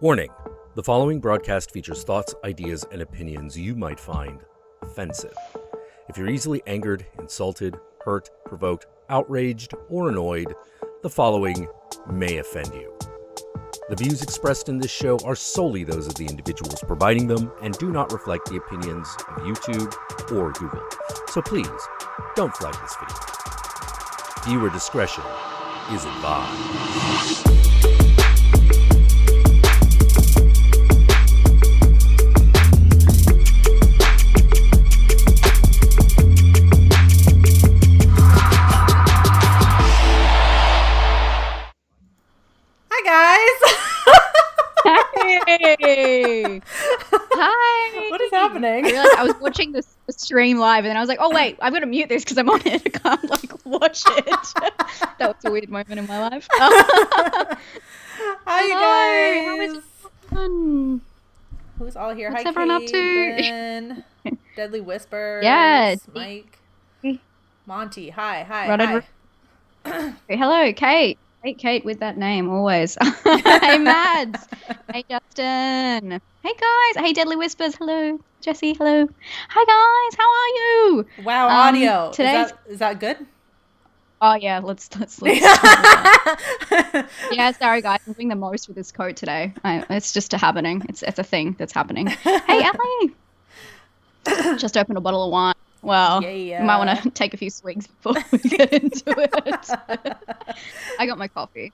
Warning: the following broadcast features thoughts, ideas, and opinions you might find offensive. If you're easily angered, insulted, hurt, provoked, outraged, or annoyed, the following may offend you. The views expressed in this show are solely those of the individuals providing them and do not reflect the opinions of YouTube or Google. So please, don't flag this video. Viewer discretion is advised. Hey! Hi! What is happening? I realized I was watching the stream live and then I was like, oh wait, I'm gonna mute this because I'm on it. I can't watch it. That was a weird moment in my life. Hi you guys! How is everyone? Who's all here? What's Hi everyone up to? Ben, Deadly Whispers, Yeah, Mike, Monty. Hi. Hello, Kate. Kate with that name, always. Hey, Mads. Hey, Justin. Hey, guys. Hey, Deadly Whispers. Hello. Jesse, hello. Hi, guys. How are you? Wow, audio. Today's... Is that good? Oh, yeah. Let's Yeah, sorry, guys. I'm doing the most with this coat today. It's just happening. It's a thing that's happening. Hey, Ellie. Just opened a bottle of wine. Well, yeah. You might want to take a few swigs before we get into it. I got my coffee.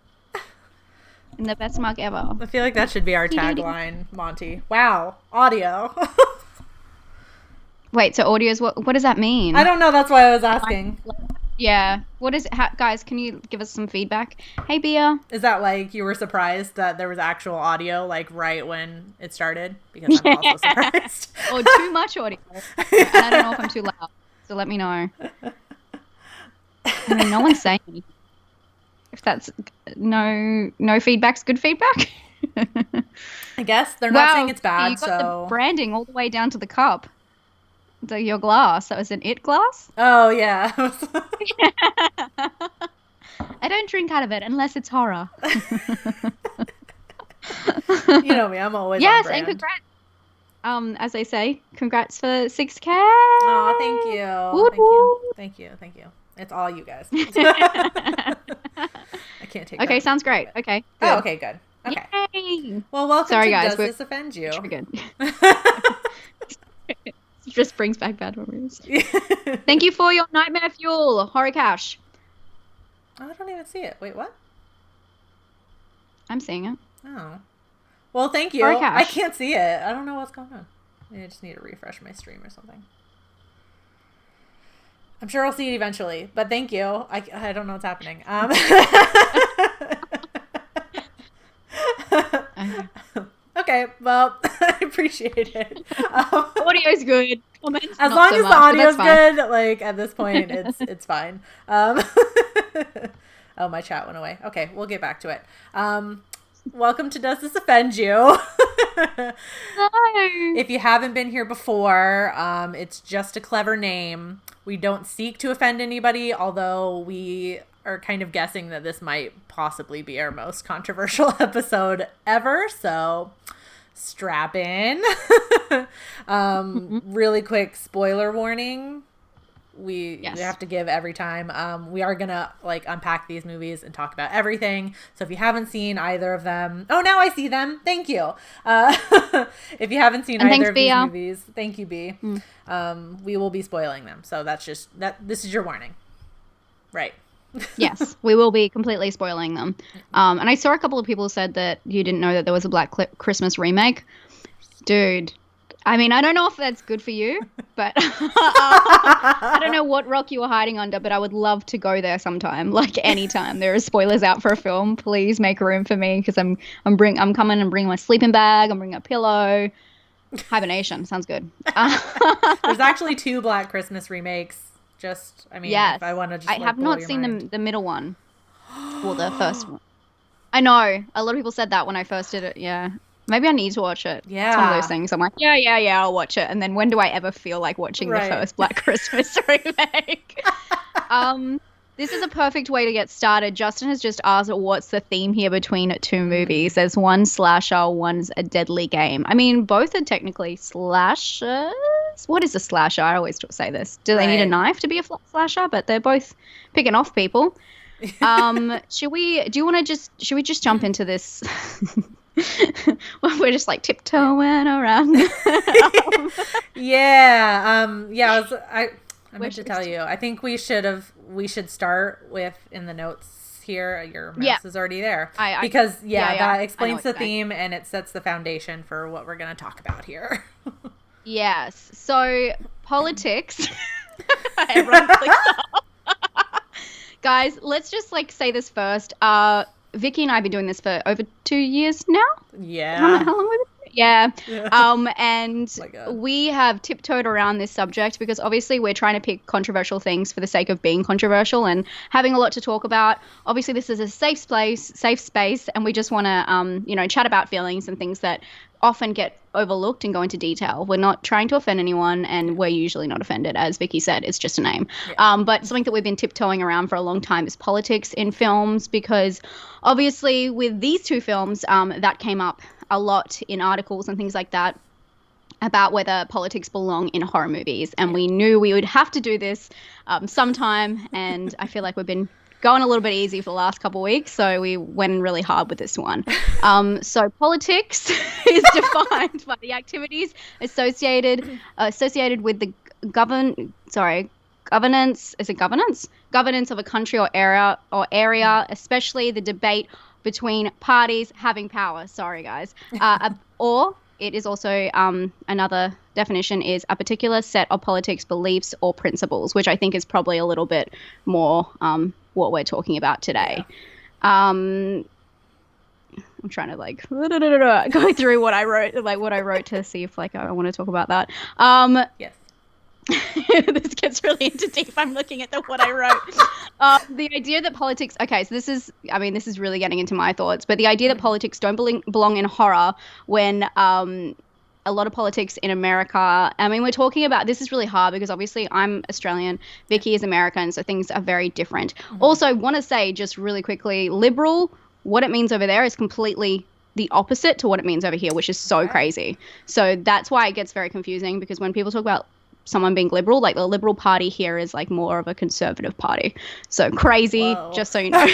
In the best mug ever. I feel like that should be our tagline, Monty. Wow, audio. Wait, so audio is what does that mean? I don't know, that's why I was asking. Yeah. What is it? Guys, can you give us some feedback? Hey, Bea. Is that like you were surprised that there was actual audio like right when it started? Because I'm also surprised. Or too much audio. And I don't know if I'm too loud. So let me know. I mean, no one's saying anything. If that's no feedback's good feedback. I guess they're not saying it's bad. You got the branding all the way down to the cup. Your glass. That was an it glass? Oh, yeah. I don't drink out of it unless it's horror. You know me, I'm always on brand. And congrats. As they say, congrats for 6K. Oh, thank you. Woo-hoo. Thank you. It's all you guys. I can't take Okay, sounds great. Okay. Good. Oh, okay, good. Okay. Yay. Well, welcome Sorry, to guys, Does This Offend You? Triggered. It just brings back bad memories. Thank you for your nightmare fuel, Horror Cash. Oh, I don't even see it. Wait, what? I'm seeing it. Oh. Well, thank you. Horror Cash. I can't see it. I don't know what's going on. Maybe I just need to refresh my stream or something. I'm sure I'll see it eventually, but thank you. I don't know what's happening. Okay, well, I appreciate it. Audio's good. Comments as not long so as much, the audio's but that's good, like at this point, it's fine. Oh, my chat went away. Okay, we'll get back to it. Welcome to Does This Offend You? Hi. If you haven't been here before, it's just a clever name. We don't seek to offend anybody, although we are kind of guessing that this might possibly be our most controversial episode ever, so strap in. Really quick spoiler warning. We have to give every time. We are gonna unpack these movies and talk about everything. So if you haven't seen either of them, oh, now I see them. Thank you. If you haven't seen either of these movies, thank you, B. We will be spoiling them. So that's just that. This is your warning, right? Yes, we will be completely spoiling them. And I saw a couple of people said that you didn't know that there was a Black Christmas remake. Dude, I mean, I don't know if that's good for you, but I don't know what rock you were hiding under, but I would love to go there sometime, like anytime. There are spoilers out for a film. Please make room for me because I'm coming and bringing my sleeping bag. I'm bringing a pillow. Hibernation sounds good. There's actually 2 Black Christmas remakes. If I want to just I have not seen the middle one or the first one. I know a lot of people said that when I first did it. Yeah, maybe I need to watch it. Yeah, it's one of those things. I'm like, yeah, I'll watch it. And then when do I ever feel like watching the first Black Christmas remake? This is a perfect way to get started. Justin has just asked, what's the theme here between two movies? There's one slasher, one's a deadly game. I mean, both are technically slashers. What is a slasher? I always say this. Do they need a knife to be a slasher? But they're both picking off people. Should we just jump into this? Well, we're just like tiptoeing around. I meant to tell you. I think we should start with in the notes here. Your mouse is already there that explains the theme and it sets the foundation for what we're going to talk about here. Yes. So politics. Everyone clicks off. Guys, let's just say this first. Vicky and I have been doing this for over 2 years now. Yeah. How long have we been? Yeah. And we have tiptoed around this subject because obviously we're trying to pick controversial things for the sake of being controversial and having a lot to talk about. Obviously, this is a safe space, and we just want to, chat about feelings and things that often get overlooked and go into detail. We're not trying to offend anyone, and we're usually not offended. As Vicky said, it's just a name. Yeah. But something that we've been tiptoeing around for a long time is politics in films, because obviously with these two films, that came up a lot in articles and things like that about whether politics belong in horror movies. And we knew we would have to do this sometime, and I feel like we've been going a little bit easy for the last couple of weeks, so we went in really hard with this one. So politics is defined by the activities associated with the governance. Is it governance? Governance of a country or area, especially the debate between parties having power. Sorry, guys. Or it is also another definition is a particular set of politics, beliefs, or principles, which I think is probably a little bit more what we're talking about today. Yeah. I'm trying to go through what I wrote to see if I want to talk about that. Yes. This gets really into deep. I'm looking at what I wrote. The idea that politics. Okay, so this is really getting into my thoughts. But the idea that politics don't belong in horror when a lot of politics in America. I mean, we're talking about, this is really hard because obviously I'm Australian, Vicky is American, so things are very different. Mm-hmm. Also, want to say just really quickly, liberal, what it means over there is completely the opposite to what it means over here, which is so crazy. So that's why it gets very confusing, because when people talk about someone being liberal, the Liberal Party here is more of a conservative party. So crazy. Whoa. Just so you know.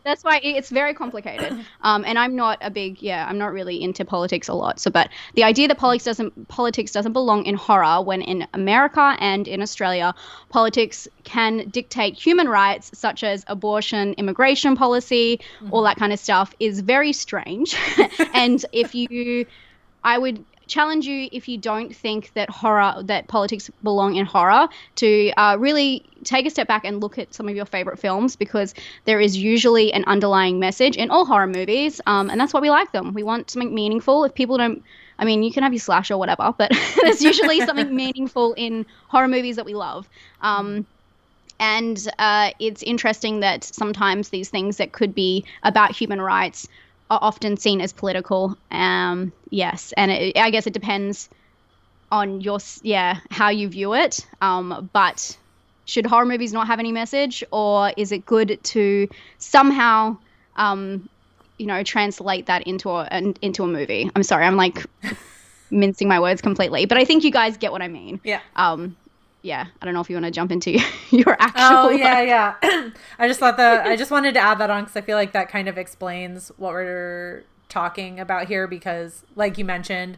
That's why it's very complicated. And I'm not really into politics a lot. But the idea that politics doesn't belong in horror, when in America and in Australia, politics can dictate human rights such as abortion, immigration policy, all that kind of stuff, is very strange. And I would challenge you, if you don't think that politics belong in horror, to really take a step back and look at some of your favorite films, because there is usually an underlying message in all horror movies, and that's why we like them. We want something meaningful. If people don't, you can have your slash or whatever, but there's usually something meaningful in horror movies that we love. And it's interesting that sometimes these things that could be about human rights are often seen as political. Yes, and I guess it depends on how you view it. But should horror movies not have any message, or is it good to somehow, translate that into a movie? I'm sorry, I'm mincing my words completely, but I think you guys get what I mean. Yeah. Yeah, I don't know if you want to jump into your actual. Oh yeah. I just wanted to add that on because I feel like that kind of explains what we're talking about here, because, like you mentioned,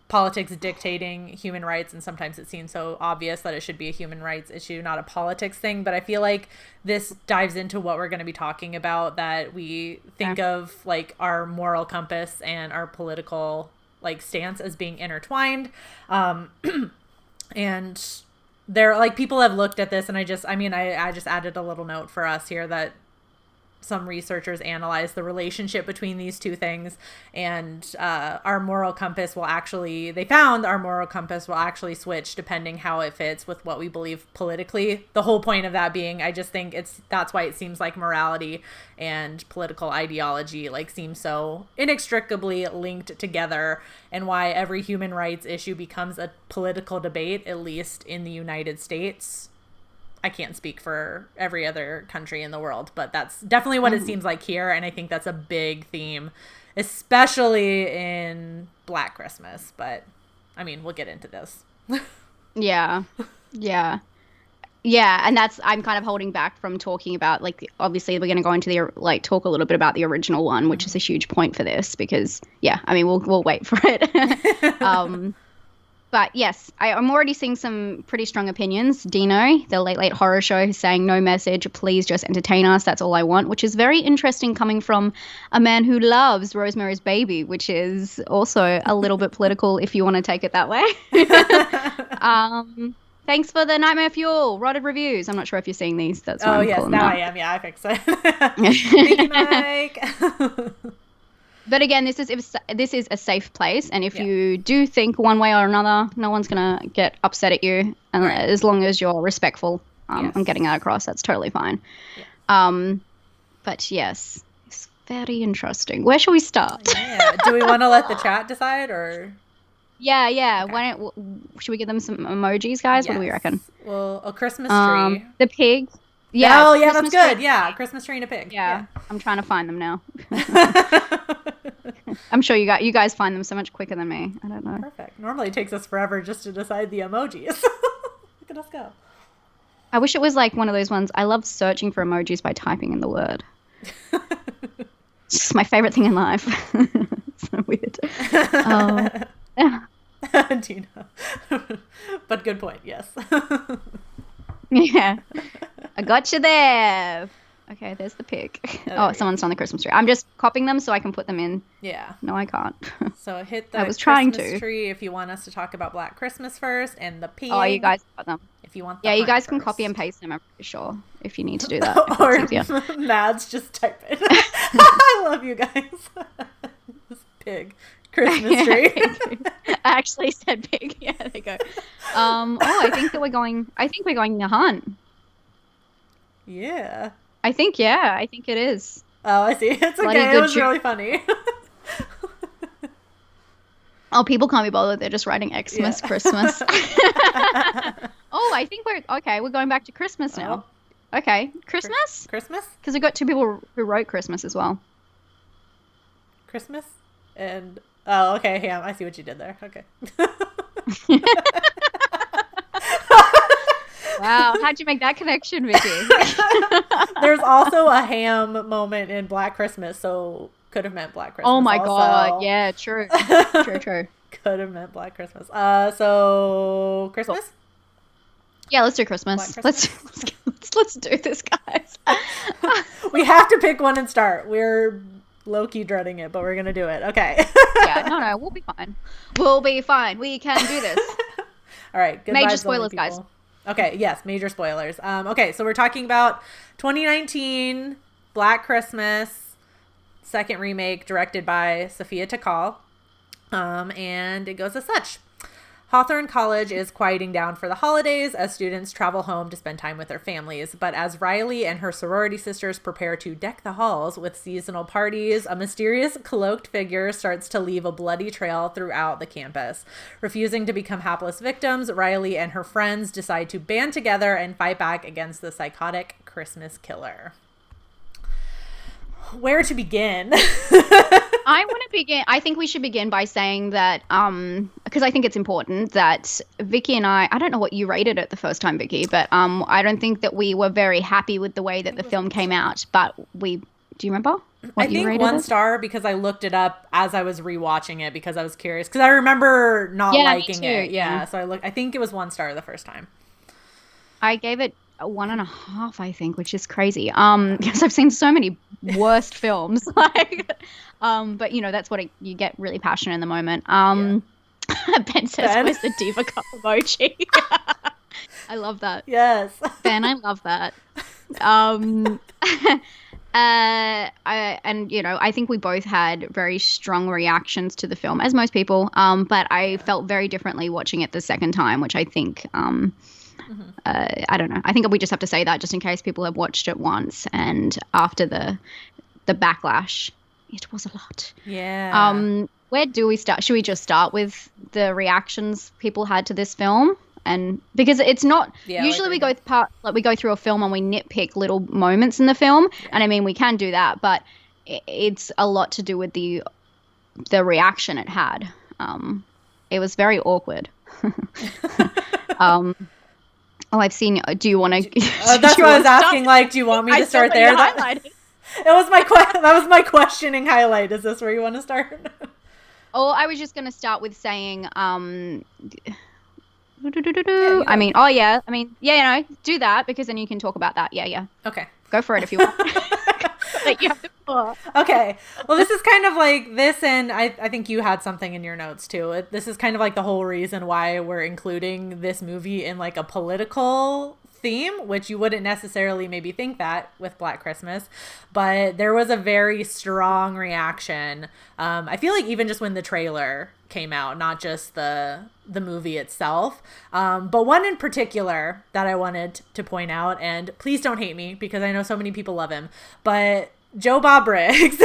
politics dictating human rights, and sometimes it seems so obvious that it should be a human rights issue, not a politics thing. But I feel like this dives into what we're going to be talking about, that we think of our moral compass and our political stance as being intertwined. And there, people have looked at this, and I just added a little note for us here that some researchers analyzed the relationship between these two things, and our moral compass will actually switch depending how it fits with what we believe politically. The whole point of that being, I just think that's why it seems like morality and political ideology seem so inextricably linked together, and why every human rights issue becomes a political debate, at least in the United States. I can't speak for every other country in the world, but that's definitely what it seems like here. And I think that's a big theme, especially in Black Christmas. But I mean, we'll get into this. Yeah. Yeah. Yeah, and I'm kind of holding back from talking about, like, obviously we're going to go into talk a little bit about the original one, which is a huge point for this because, yeah, I mean, we'll wait for it. But yes, I'm already seeing some pretty strong opinions. Dino, the Late Horror Show, is saying no message, please just entertain us. That's all I want, which is very interesting coming from a man who loves Rosemary's Baby, which is also a little bit political if you want to take it that way. Thanks for the Nightmare Fuel rotted reviews. I'm not sure if you're seeing these. That's why I'm calling now that. I am. Yeah, I fixed it. Thank you, Mike. But again, this is a safe place, and if you do think one way or another, no one's gonna get upset at you, and as long as you're respectful, I'm getting that across. That's totally fine. Yeah. But yes, it's very interesting. Where should we start? Yeah. Do we want to let the chat decide, or? Yeah. Okay. Should we give them some emojis, guys? Yes. What do we reckon? Well, a Christmas tree. The pig. Yeah. Oh, yeah, Christmas that's good. tree. Yeah, Christmas tree and a pig. Yeah. I'm trying to find them now. I'm sure you guys find them so much quicker than me. I don't know. Perfect. Normally it takes us forever just to decide the emojis. Look at us go. I wish it was like one of those ones. I love searching for emojis by typing in the word. It's just my favorite thing in life. It's so weird. Tina. But good point, yes. Yeah. I got you there. Okay, there's the pig. Someone's on the Christmas tree. I'm just copying them so I can put them in. Yeah. No, I can't. So hit the I was trying Christmas to. tree if you want us to talk about Black Christmas first, and the pig. Oh, you guys got them. If you want you guys can first. Copy and paste them, I'm pretty sure, if you need to do that. Or Mads, just type it. I love you guys. This pig. Christmas tree. I actually said pig. Yeah, there you go. I think we're going to hunt. Yeah. I think it is. Oh, I see. It's okay. It was really funny. Oh, people can't be bothered. They're just writing Xmas, Christmas. I think we're going back to Christmas now. Oh. Okay. Christmas? Christmas? Because we've got two people who wrote Christmas as well. Christmas? And, oh, okay. Yeah, I see what you did there. Okay. Wow, how'd you make that connection, Vicky? There's also a ham moment in Black Christmas, so could have meant Black Christmas. Oh my also. God, yeah, true. True. Could have meant Black Christmas. So Christmas? Cool. Yeah, let's do Christmas. Let's do this, guys. We have to pick one and start. We're low-key dreading it, but we're gonna do it. Okay. Yeah, no, we'll be fine. We'll be fine. We can do this. All right. Good major spoilers, guys. Okay, yes, major spoilers. Okay, so we're talking about 2019 Black Christmas, second remake, directed by Sophia Takal. And it goes as such. Hawthorne College is quieting down for the holidays as students travel home to spend time with their families. But as Riley and her sorority sisters prepare to deck the halls with seasonal parties, a mysterious cloaked figure starts to leave a bloody trail throughout the campus. Refusing to become hapless victims, Riley and her friends decide to band together and fight back against the psychotic Christmas killer. Where to begin? I want to begin. I think we should begin by saying that, because I think it's important that Vicky and I don't know what you rated it the first time, Vicky, but I don't think that we were very happy with the way that the film came out. But do you remember? I think 1 star because I looked it up as I was rewatching it because I was curious. Because I remember not liking it. Yeah, so I think it was 1 star the first time. I gave it a 1.5, I think, which is crazy. Because I've seen so many worst films. But that's what you get really passionate in the moment. Ben says, "Where's the diva cup emoji?" I love that. Yes, Ben, I love that. I think we both had very strong reactions to the film, as most people. But I felt very differently watching it the second time, which I think. I don't know. I think we just have to say that just in case people have watched it once and after the backlash, it was a lot. Yeah. Where do we start? Should we just start with the reactions people had to this film? And because it's not usually we go through a film and we nitpick little moments in the film, and I mean we can do that, but it's a lot to do with the reaction it had. It was very awkward. I've seen. Do you want to? That's what I was asking. Like, do you want me to start there? That was my questioning highlight. Is this where you want to start? Oh, I was just going to start with saying, I mean, do that because then you can talk about that. Yeah. Okay. Go for it if you want. Like you have the floor. Okay. Well, this is kind of like this, and I think you had something in your notes too. This is kind of like the whole reason why we're including this movie in like a political theme, which you wouldn't necessarily maybe think that with Black Christmas, but there was a very strong reaction. I feel like even just when the trailer came out, not just the movie itself, but one in particular that I wanted to point out, and please don't hate me because I know so many people love him, but Joe Bob Briggs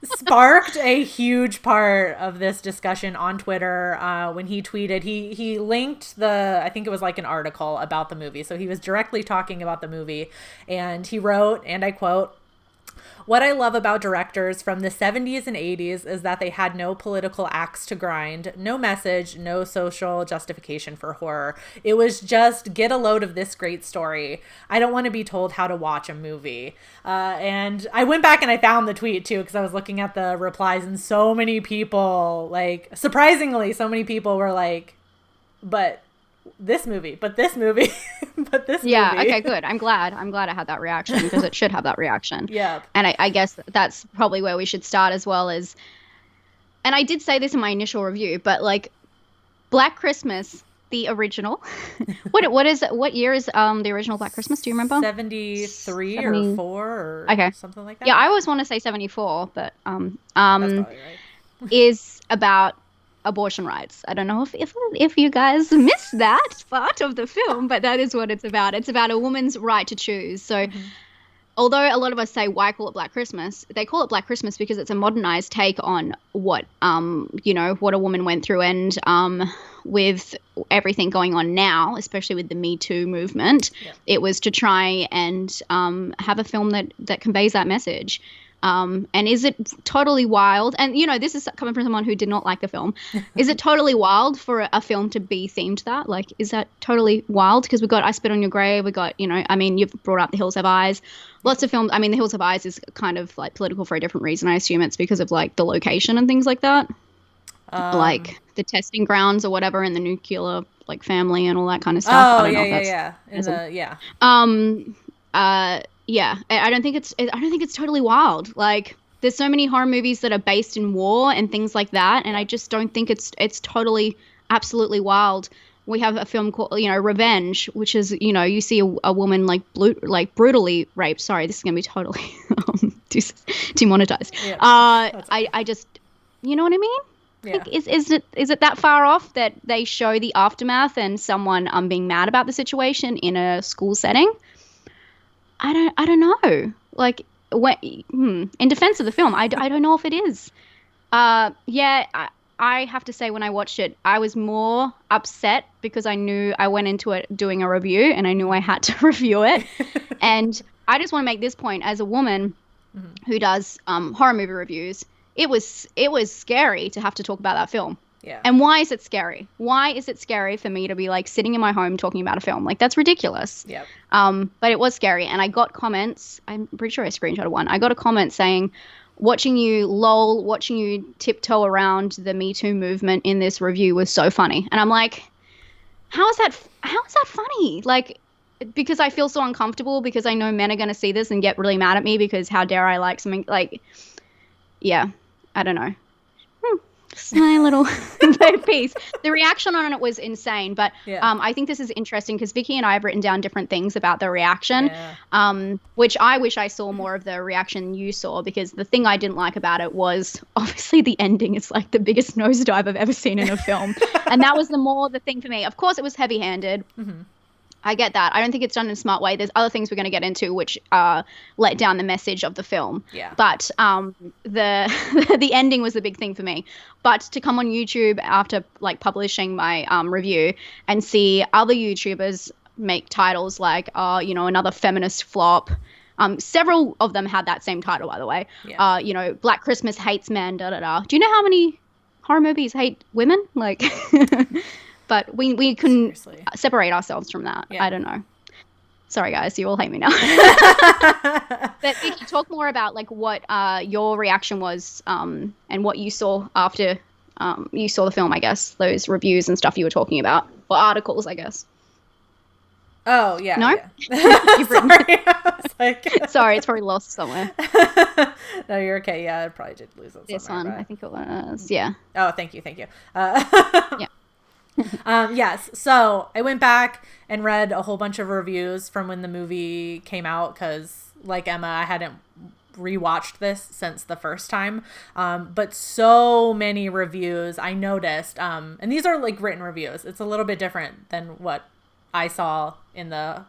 sparked a huge part of this discussion on Twitter when he tweeted. He linked I think it was like an article about the movie. So he was directly talking about the movie, and he wrote, and I quote, "What I love about directors from the 70s and 80s is that they had no political axe to grind, no message, no social justification for horror. It was just get a load of this great story. I don't want to be told how to watch a movie." And I went back and I found the tweet too, because I was looking at the replies, and so many people, like, surprisingly, so many people were like, but this movie, but this movie. Yeah, okay, good. I'm glad I had that reaction because it should have that reaction. Yeah. And I guess that's probably where we should start as well as, and I did say this in my initial review, but like Black Christmas, the original. What year is the original Black Christmas? Do you remember? 73 or 4 or something like that. Yeah, I always want to say 74, but that's probably right. is about abortion rights. I don't know if you guys missed that part of the film, but that is what it's about. It's about a woman's right to choose. So although a lot of us say, why call it Black Christmas? They call it Black Christmas because it's a modernized take on what a woman went through, and with everything going on now, especially with the Me Too movement, it was to try and have a film that conveys that message. And is it totally wild? And, this is coming from someone who did not like the film. Is it totally wild for a film to be themed that? Like, is that totally wild? Because we've got I Spit on Your Grave. We got, you've brought up The Hills Have Eyes. Lots of films. I mean, The Hills Have Eyes is kind of like political for a different reason. I assume it's because of like the location and things like that. Like the testing grounds or whatever, and the nuclear like family and all that kind of stuff. Oh, yeah. Yeah, I don't think it's totally wild. Like, there's so many horror movies that are based in war and things like that, and I just don't think it's totally, absolutely wild. We have a film called, Revenge, which is, you see a woman like brutally raped. Sorry, this is gonna be totally demonetized. Yeah. I just, you know what I mean? Yeah. Like, is it that far off that they show the aftermath and someone being mad about the situation in a school setting? I don't know. Like, in defense of the film, I don't know if it is. I have to say when I watched it, I was more upset because I knew I went into it doing a review and I knew I had to review it. And I just want to make this point as a woman who does horror movie reviews. It was scary to have to talk about that film. Yeah. And why is it scary? Why is it scary for me to be like sitting in my home talking about a film? Like, that's ridiculous. Yeah. But it was scary. And I got comments. I'm pretty sure I screenshotted one. I got a comment saying, watching you tiptoe around the Me Too movement in this review was so funny. And I'm like, how is that funny? Like, because I feel so uncomfortable because I know men are going to see this and get really mad at me because how dare I like something like, yeah, I don't know. My little piece. The reaction on it was insane, but I think this is interesting because Vicky and I have written down different things about the reaction, which I wish I saw more of the reaction you saw, because the thing I didn't like about it was obviously the ending is like the biggest nosedive I've ever seen in a film, and that was the thing for me. Of course, it was heavy-handed. I get that. I don't think it's done in a smart way. There's other things we're going to get into which let down the message of the film. Yeah. But the the ending was the big thing for me. But to come on YouTube after like publishing my review and see other YouTubers make titles like, another feminist flop. Several of them had that same title, by the way. Yeah. Black Christmas hates men, da da da. Do you know how many horror movies hate women? Like, but we can separate ourselves from that. Yeah. I don't know. Sorry, guys, you all hate me now. But Vicky, talk more about like what your reaction was and what you saw after you saw the film. I guess those reviews and stuff you were talking about, or articles, I guess. Oh, yeah. No? Yeah. You've written Sorry, I was like... Sorry, it's probably lost somewhere. No, you're okay. Yeah, I probably did lose it somewhere. This one, but... I think it was, yeah. Oh, thank you. Yeah. Yes, so I went back and read a whole bunch of reviews from when the movie came out because, like Emma, I hadn't rewatched this since the first time, but so many reviews I noticed, and these are like written reviews. It's a little bit different than what I saw in the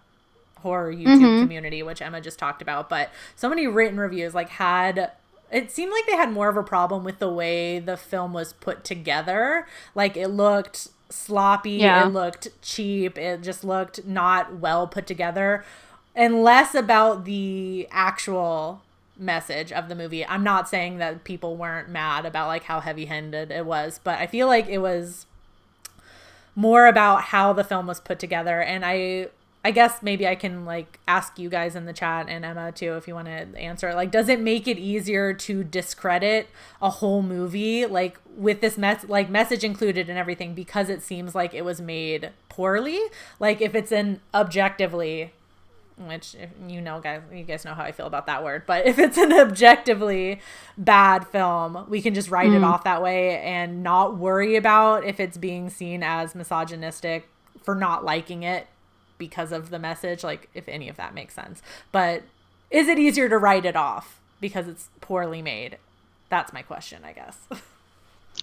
horror YouTube community, which Emma just talked about, but so many written reviews it seemed like they had more of a problem with the way the film was put together. Like it looked sloppy, It looked cheap, it just looked not well put together, and less about the actual message of the movie. I'm not saying that people weren't mad about like how heavy-handed it was, but I feel like it was more about how the film was put together. And I guess maybe I can like ask you guys in the chat and Emma too, if you want to answer, like, does it make it easier to discredit a whole movie like with this message included and everything because it seems like it was made poorly? Like if it's an objectively, which you guys know how I feel about that word, but if it's an objectively bad film, we can just write it off that way and not worry about if it's being seen as misogynistic for not liking it because of the message, like if any of that makes sense. But is it easier to write it off because it's poorly made? That's my question, I guess.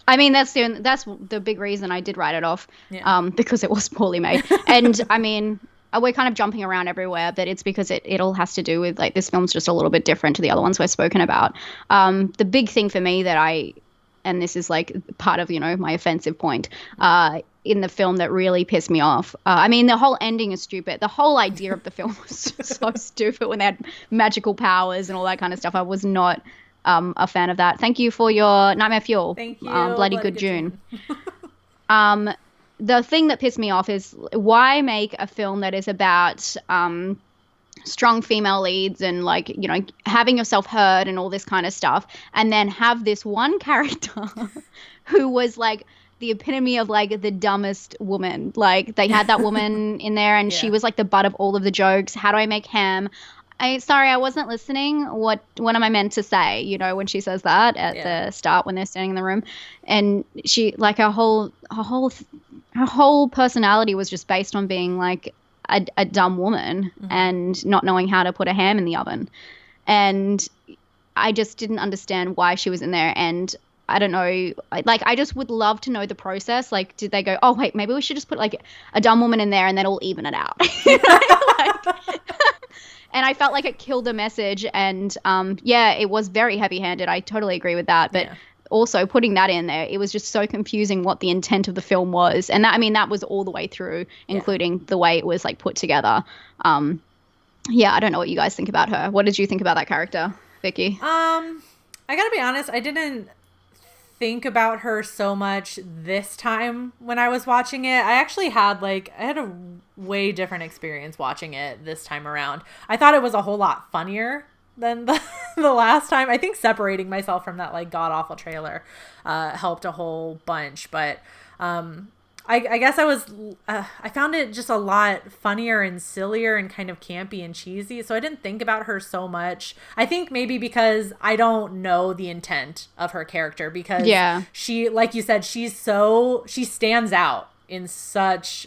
I mean, that's the big reason I did write it off, because it was poorly made. And I mean, we're kind of jumping around everywhere, but it's because it all has to do with like this film's just a little bit different to the other ones we've spoken about. The big thing for me and this is like part of, my offensive point, in the film that really pissed me off. I mean, the whole ending is stupid. The whole idea of the film was so stupid when they had magical powers and all that kind of stuff. I was not a fan of that. Thank you for your Nightmare Fuel. Thank you. Bloody Good June. The thing that pissed me off is why make a film that is about strong female leads and like, having yourself heard and all this kind of stuff, and then have this one character who was like the epitome of like the dumbest woman. Like they had that woman in there and she was like the butt of all of the jokes. How do I make ham? Sorry, I wasn't listening. What am I meant to say? When she says that at the start when they're standing in the room, and she like her whole personality was just based on being like a dumb woman and not knowing how to put a ham in the oven. And I just didn't understand why she was in there. And I don't know, like I just would love to know the process. Like, did they go, oh wait, maybe we should just put like a dumb woman in there and then we'll even it out. And I felt like it killed the message. And it was very heavy-handed. I totally agree with that. But also putting that in there, it was just so confusing what the intent of the film was. And that was all the way through, including the way it was like put together. I don't know what you guys think about her. What did you think about that character, Vicky? I gotta be honest, I didn't think about her so much this time when I was watching it. I actually had a way different experience watching it this time around. I thought it was a whole lot funnier than the last time. I think separating myself from that like god awful trailer helped a whole bunch, but I guess I found it just a lot funnier and sillier and kind of campy and cheesy. So I didn't think about her so much. I think maybe because I don't know the intent of her character, because she, like you said, she stands out in such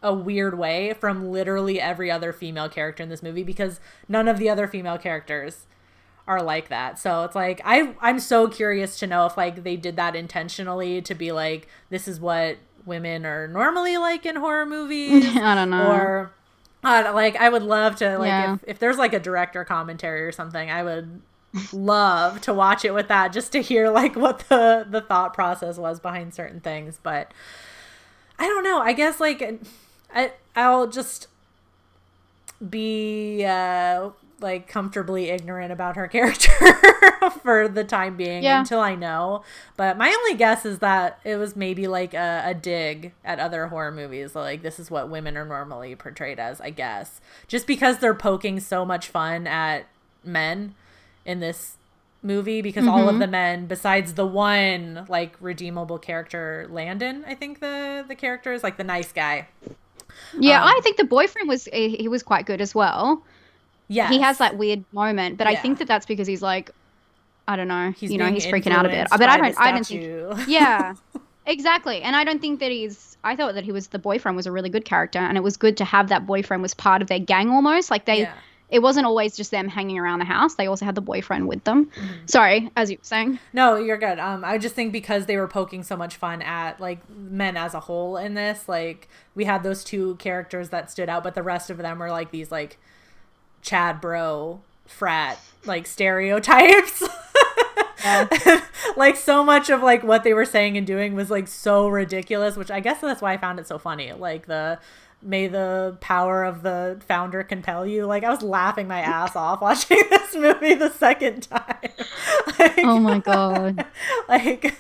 a weird way from literally every other female character in this movie, because none of the other female characters are like that. So it's like, I'm so curious to know if like they did that intentionally to be like, this is what women are normally like in horror movies. I don't know. Or like I would love to like if there's like a director commentary or something, I would love to watch it with that, just to hear like what the thought process was behind certain things. But I don't know. I guess like I'll just be like comfortably ignorant about her character for the time being until I know. But my only guess is that it was maybe like a dig at other horror movies. Like, this is what women are normally portrayed as, I guess. Just because they're poking so much fun at men in this movie, because all of the men, besides the one like redeemable character, Landon, I think the character is like the nice guy. Yeah, I think the boyfriend he was quite good as well. Yeah, he has that weird moment, but I think that's because he's like, I don't know, he's freaking out a bit. But I don't think. Yeah, exactly. And I don't think that I thought that the boyfriend was a really good character, and it was good to have that boyfriend was part of their gang almost. Like it wasn't always just them hanging around the house. They also had the boyfriend with them. Sorry, as you were saying. No, you're good. I just think because they were poking so much fun at like men as a whole in this, like we had those two characters that stood out, but the rest of them were like these like Chad bro frat like stereotypes. Like so much of like what they were saying and doing was like so ridiculous, which I guess that's why I found it so funny. Like may the power of the founder compel you. Like I was laughing my ass off watching this movie the second time. Like, oh my god. Like,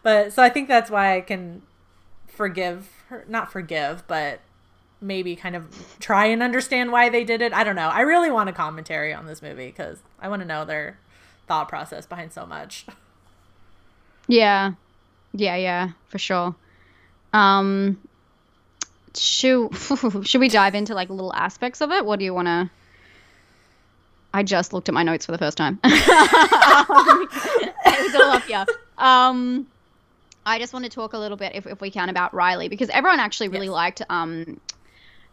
but so I think that's why I can not forgive, but maybe kind of try and understand why they did it. I don't know. I really want a commentary on this movie because I want to know their thought process behind so much. Yeah, for sure. Should we dive into like little aspects of it? What do you want to? I just looked at my notes for the first time. It was all up here. I just want to talk a little bit, if we can, about Riley, because everyone actually really liked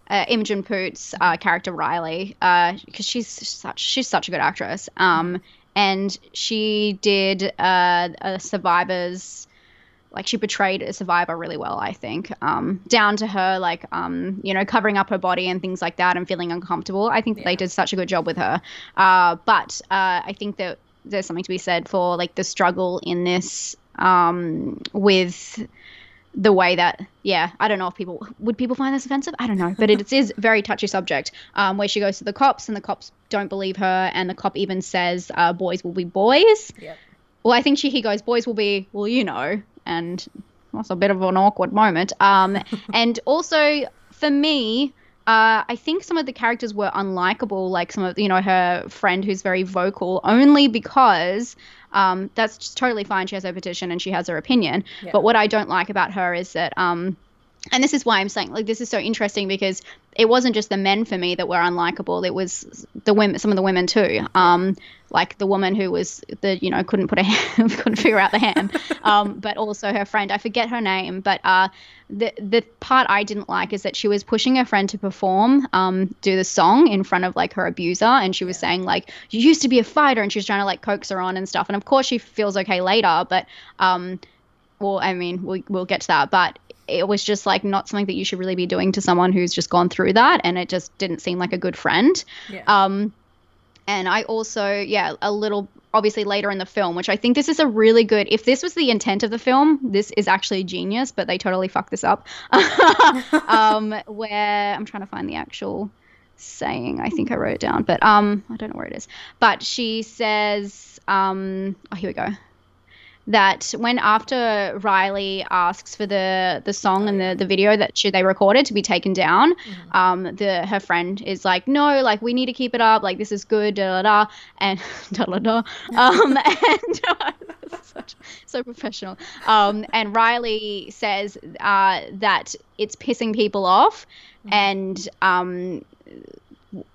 Imogen Poots' character Riley, because she's such a good actress. And she did a Survivor's, like she portrayed a survivor really well, I think, down to her, like, covering up her body and things like that and feeling uncomfortable. I think that they did such a good job with her. But I think that there's something to be said for like the struggle in this with the way that, I don't know if people find this offensive? I don't know. But it is a very touchy subject, where she goes to the cops and the cops don't believe her. And the cop even says, boys will be boys. Yep. Well, I think he goes, boys will be, well, you know, and that's a bit of an awkward moment. And also for me, I think some of the characters were unlikable, like some of, her friend who's very vocal, only because that's just totally fine. She has her petition and she has her opinion. Yeah. But what I don't like about her is that, and this is why I'm saying, like, this is so interesting, because it wasn't just the men for me that were unlikable. It was the women, some of the women too. Like the woman who was couldn't figure out the ham. But also her friend, I forget her name, but the part I didn't like is that she was pushing her friend to perform, do the song in front of like her abuser, and she was saying like, you used to be a fighter, and she was trying to like coax her on and stuff. And of course she feels okay later, but well, I mean, we'll get to that, but it was just like not something that you should really be doing to someone who's just gone through that, and it just didn't seem like a good friend. And I also, a little, obviously later in the film, which I think this is a really good, if this was the intent of the film, this is actually genius, but they totally fucked this up. Where I'm trying to find the actual saying. I think I wrote it down, but I don't know where it is. But she says, here we go. That when after Riley asks for the song and the video that they recorded to be taken down, her friend is like, no, like we need to keep it up, like this is good, da da da, and da da da, and so professional. And Riley says that it's pissing people off, and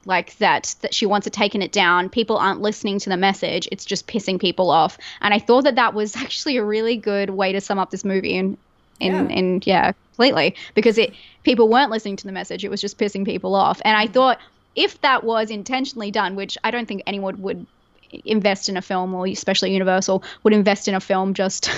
like that she wants it taken it down. People aren't listening to the message. It's just pissing people off. And I thought that was actually a really good way to sum up this movie completely, because people weren't listening to the message. It was just pissing people off. And I thought if that was intentionally done, which I don't think anyone would invest in a film, or especially Universal would invest in a film just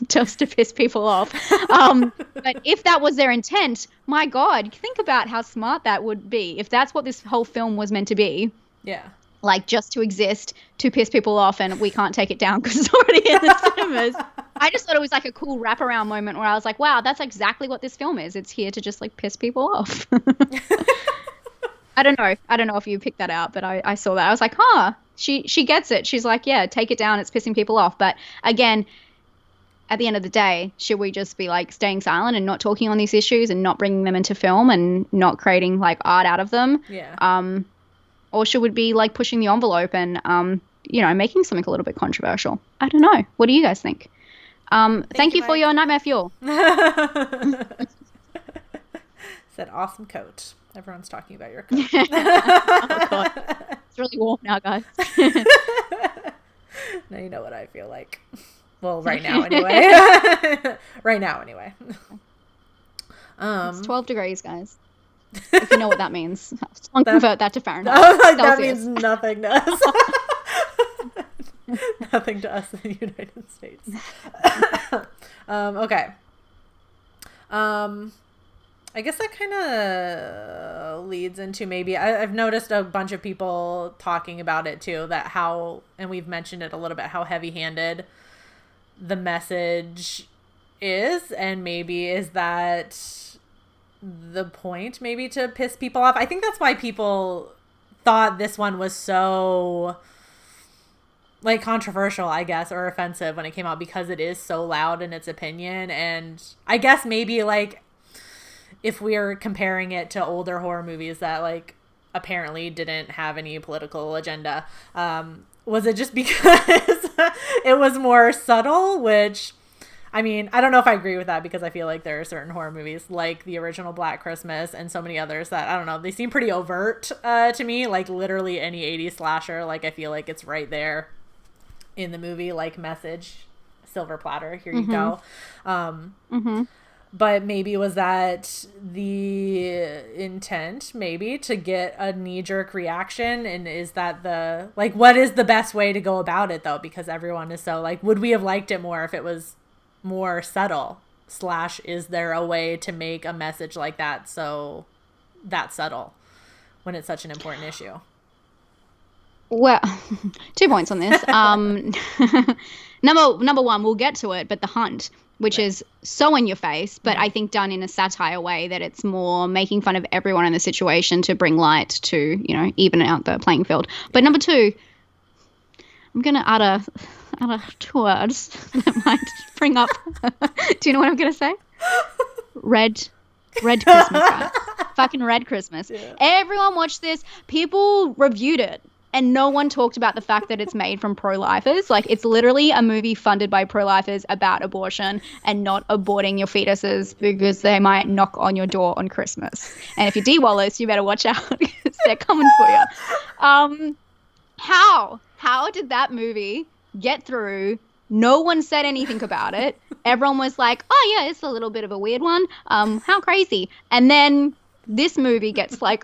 to piss people off. But if that was their intent, my God, think about how smart that would be. If that's what this whole film was meant to be. Yeah. Like, just to exist, to piss people off, and we can't take it down because it's already in the cinemas. I just thought it was like a cool wraparound moment where I was like, wow, that's exactly what this film is. It's here to just like piss people off. I don't know if you picked that out, but I saw that. I was like, she gets it. She's like, yeah, take it down. It's pissing people off. But again, at the end of the day, should we just be like staying silent and not talking on these issues and not bringing them into film and not creating like art out of them? Yeah. Or should we be like pushing the envelope and, making something a little bit controversial? I don't know. What do you guys think? Thank you for your Nightmare Fuel. Said awesome coat. Everyone's talking about your coat. Oh, God. It's really warm now, guys. Now you know what I feel like. Well, right now anyway. Right now anyway. It's 12 degrees, guys. If you know what that means. I'll convert that to Fahrenheit. That means nothing to us. Nothing to us in the United States. Okay. I guess that kind of leads into maybe I've noticed a bunch of people talking about it too, and we've mentioned it a little bit, how heavy-handed the message is, and maybe is that the point, maybe to piss people off. I think that's why people thought this one was so like controversial, I guess, or offensive when it came out, because it is so loud in its opinion. And I guess maybe like if we're comparing it to older horror movies that like apparently didn't have any political agenda, was it just because it was more subtle? Which, I mean, I don't know if I agree with that, because I feel like there are certain horror movies like the original Black Christmas and so many others that, I don't know, they seem pretty overt to me. Like literally any 80s slasher, like I feel like it's right there in the movie, like message, silver platter, here you go. But maybe was that the intent, maybe, to get a knee-jerk reaction? And is that what is the best way to go about it, though? Because everyone is so, like, would we have liked it more if it was more subtle? / is there a way to make a message like that so that subtle when it's such an important issue? Well, 2 points on this. Number one, we'll get to it, but The Hunt, which is so in your face, but I think done in a satire way, that it's more making fun of everyone in the situation to bring light to, even out the playing field. But number two, I'm going to utter 2 words that might bring up. Do you know what I'm going to say? Red Christmas, guys. Fucking Red Christmas. Yeah. Everyone watched this. People reviewed it. And no one talked about the fact that it's made from pro-lifers. Like, it's literally a movie funded by pro-lifers about abortion and not aborting your fetuses because they might knock on your door on Christmas. And if you're D. Wallace, you better watch out because they're coming for you. How did that movie get through? No one said anything about it. Everyone was like, oh, yeah, it's a little bit of a weird one. How crazy. And then this movie gets like...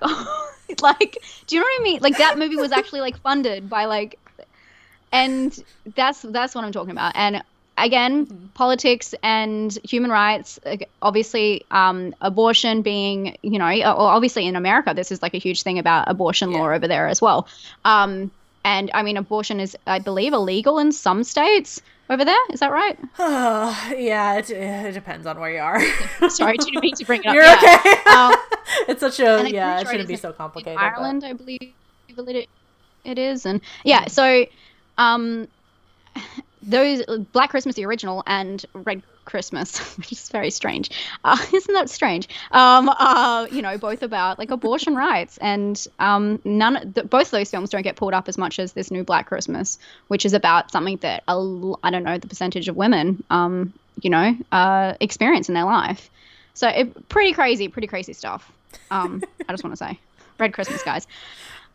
like, do you know what I mean? Like, that movie was actually like funded by like, and that's what I'm talking about. And again, politics and human rights, obviously, abortion being, obviously in America, this is like a huge thing about abortion law over there as well. And I mean, abortion is, I believe, illegal in some states over there. Is that right? Yeah, it depends on where you are. Sorry, didn't mean to bring it up. You're okay. It's such a, it shouldn't be so complicated. In Ireland, I believe it is. And yeah, so those Black Christmas, the original, and Red Christmas, which is very strange. Isn't that strange? Both about like abortion rights, and both of those films don't get pulled up as much as this new Black Christmas, which is about something that I don't know the percentage of women, experience in their life. So pretty crazy stuff. I just want to say, Red Christmas, guys.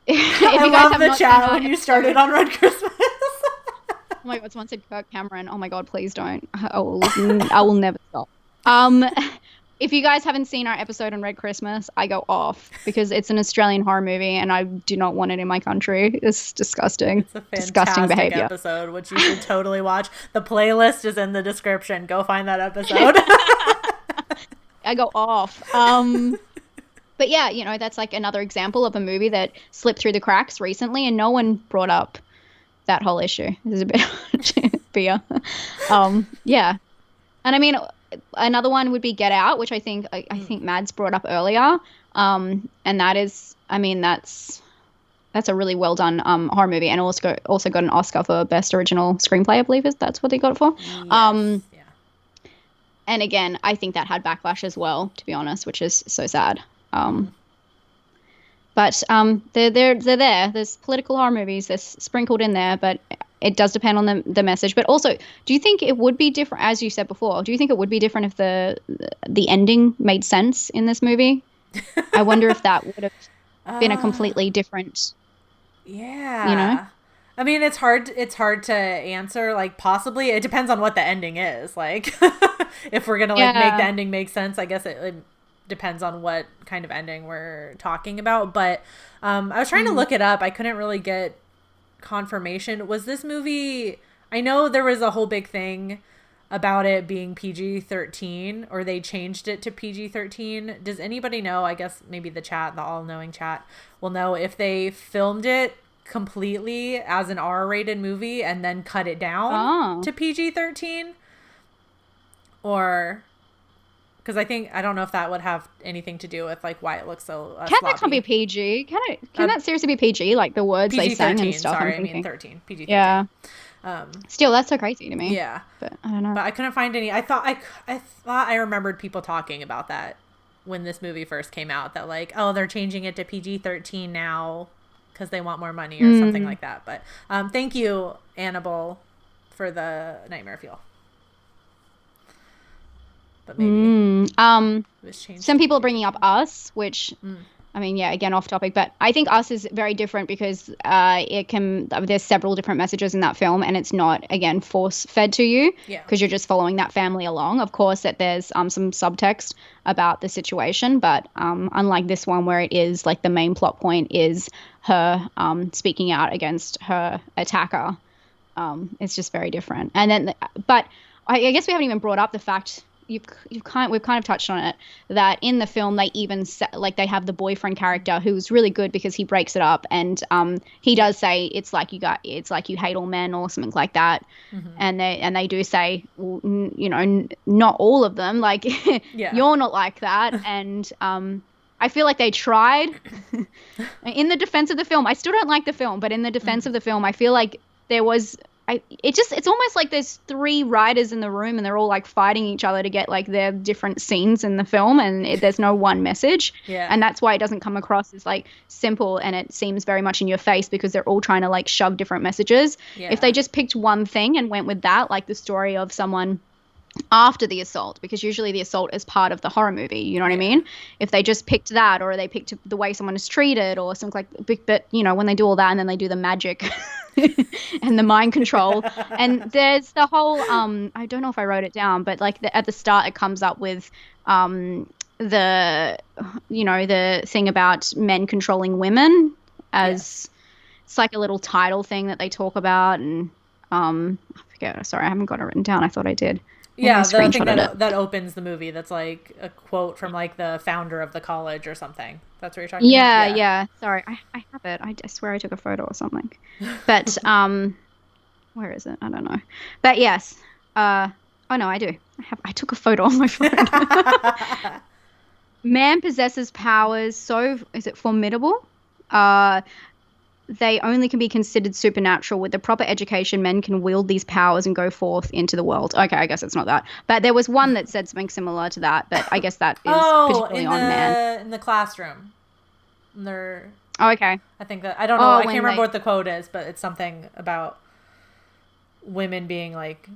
I love the chat when you started on Red Christmas. Oh my God, someone said Kirk Cameron. Oh my God, please don't. I will never stop. If you guys haven't seen our episode on Red Christmas, I go off because it's an Australian horror movie and I do not want it in my country. It's disgusting. It's a disgusting behavior. episode, which you should totally watch. The playlist is in the description. Go find that episode. I go off. But yeah, you know, that's like another example of a movie that slipped through the cracks recently and no one brought up that whole issue. This is a bit beer. Yeah. And I mean, another one would be Get Out, which I think Mads brought up earlier. And that is, I mean, that's a really well done horror movie, and also got an Oscar for Best Original Screenplay, I believe that's what they got it for. Yes. Yeah. And again, I think that had backlash as well, to be honest, which is so sad. But they're there. There's political horror movies that's sprinkled in there, but it does depend on the message. But also, do you think it would be different, as you said before, do you think it would be different if the ending made sense in this movie? I wonder if that would have been a completely different... Yeah. You know? I mean, it's hard to answer. Like, possibly. It depends on what the ending is. Like, if we're going to, like, make the ending make sense, I guess it depends on what kind of ending we're talking about. But I was trying to look it up. I couldn't really get confirmation. Was this movie... I know there was a whole big thing about it being PG-13, or they changed it to PG-13. Does anybody know? I guess maybe the all-knowing chat will know if they filmed it completely as an R-rated movie and then cut it down to PG-13, or... Because I don't know if that would have anything to do with, like, why it looks so Can sloppy. that not be PG? Can that seriously be PG? Like, the words they sang and stuff? Sorry, I mean 13. PG-13. Yeah. Still, that's so crazy to me. Yeah. But I don't know. But I couldn't find any. I thought I remembered people talking about that when this movie first came out. That, like, oh, they're changing it to PG-13 now because they want more money or something like that. But thank you, Annabelle, for the Nightmare Fuel. But maybe it was changed. Some people are bringing up Us, which I mean, yeah, again, off topic, but I think Us is very different because there's several different messages in that film, and it's not, again, force fed to you because you're just following that family along. Of course, that there's some subtext about the situation, but unlike this one where it is like the main plot point is her speaking out against her attacker, it's just very different. And then, but I guess we haven't even brought up the fact. We've kind of touched on it, that in the film they even they have the boyfriend character who's really good because he breaks it up, and he does say it's like you hate all men or something like that, and they do say, well, you know, not all of them, like you're not like that, and I feel like they tried. In the defense of the film, I still don't like the film, but in the defense of the film, I feel like there was. It's almost like there's 3 writers in the room and they're all like fighting each other to get like their different scenes in the film, and there's no one message. And that's why it doesn't come across as like simple, and it seems very much in your face because they're all trying to like shove different messages. If they just picked one thing and went with that, like the story of someone after the assault, because usually the assault is part of the horror movie, you know what I mean? If they just picked that, or they picked the way someone is treated or something like, but you know, when they do all that and then they do the magic and the mind control, and there's the whole I don't know if I wrote it down, but like at the start it comes up with the thing about men controlling women as it's like a little title thing that they talk about, and I forget, sorry, I haven't got it written down. I thought I did. Yeah, the thing that opens the movie, that's like a quote from like the founder of the college or something. That's what you're talking about? Yeah. Sorry, I have it. I swear I took a photo or something. But where is it? I don't know. But yes. Oh no, I do. I took a photo on my phone. Man possesses powers so, is it formidable? They only can be considered supernatural. With the proper education, men can wield these powers and go forth into the world. Okay, I guess it's not that. But there was one that said something similar to that, but I guess that is particularly on men. In the classroom. Okay. I think that, I don't know, I can't remember what the quote is, but it's something about women being like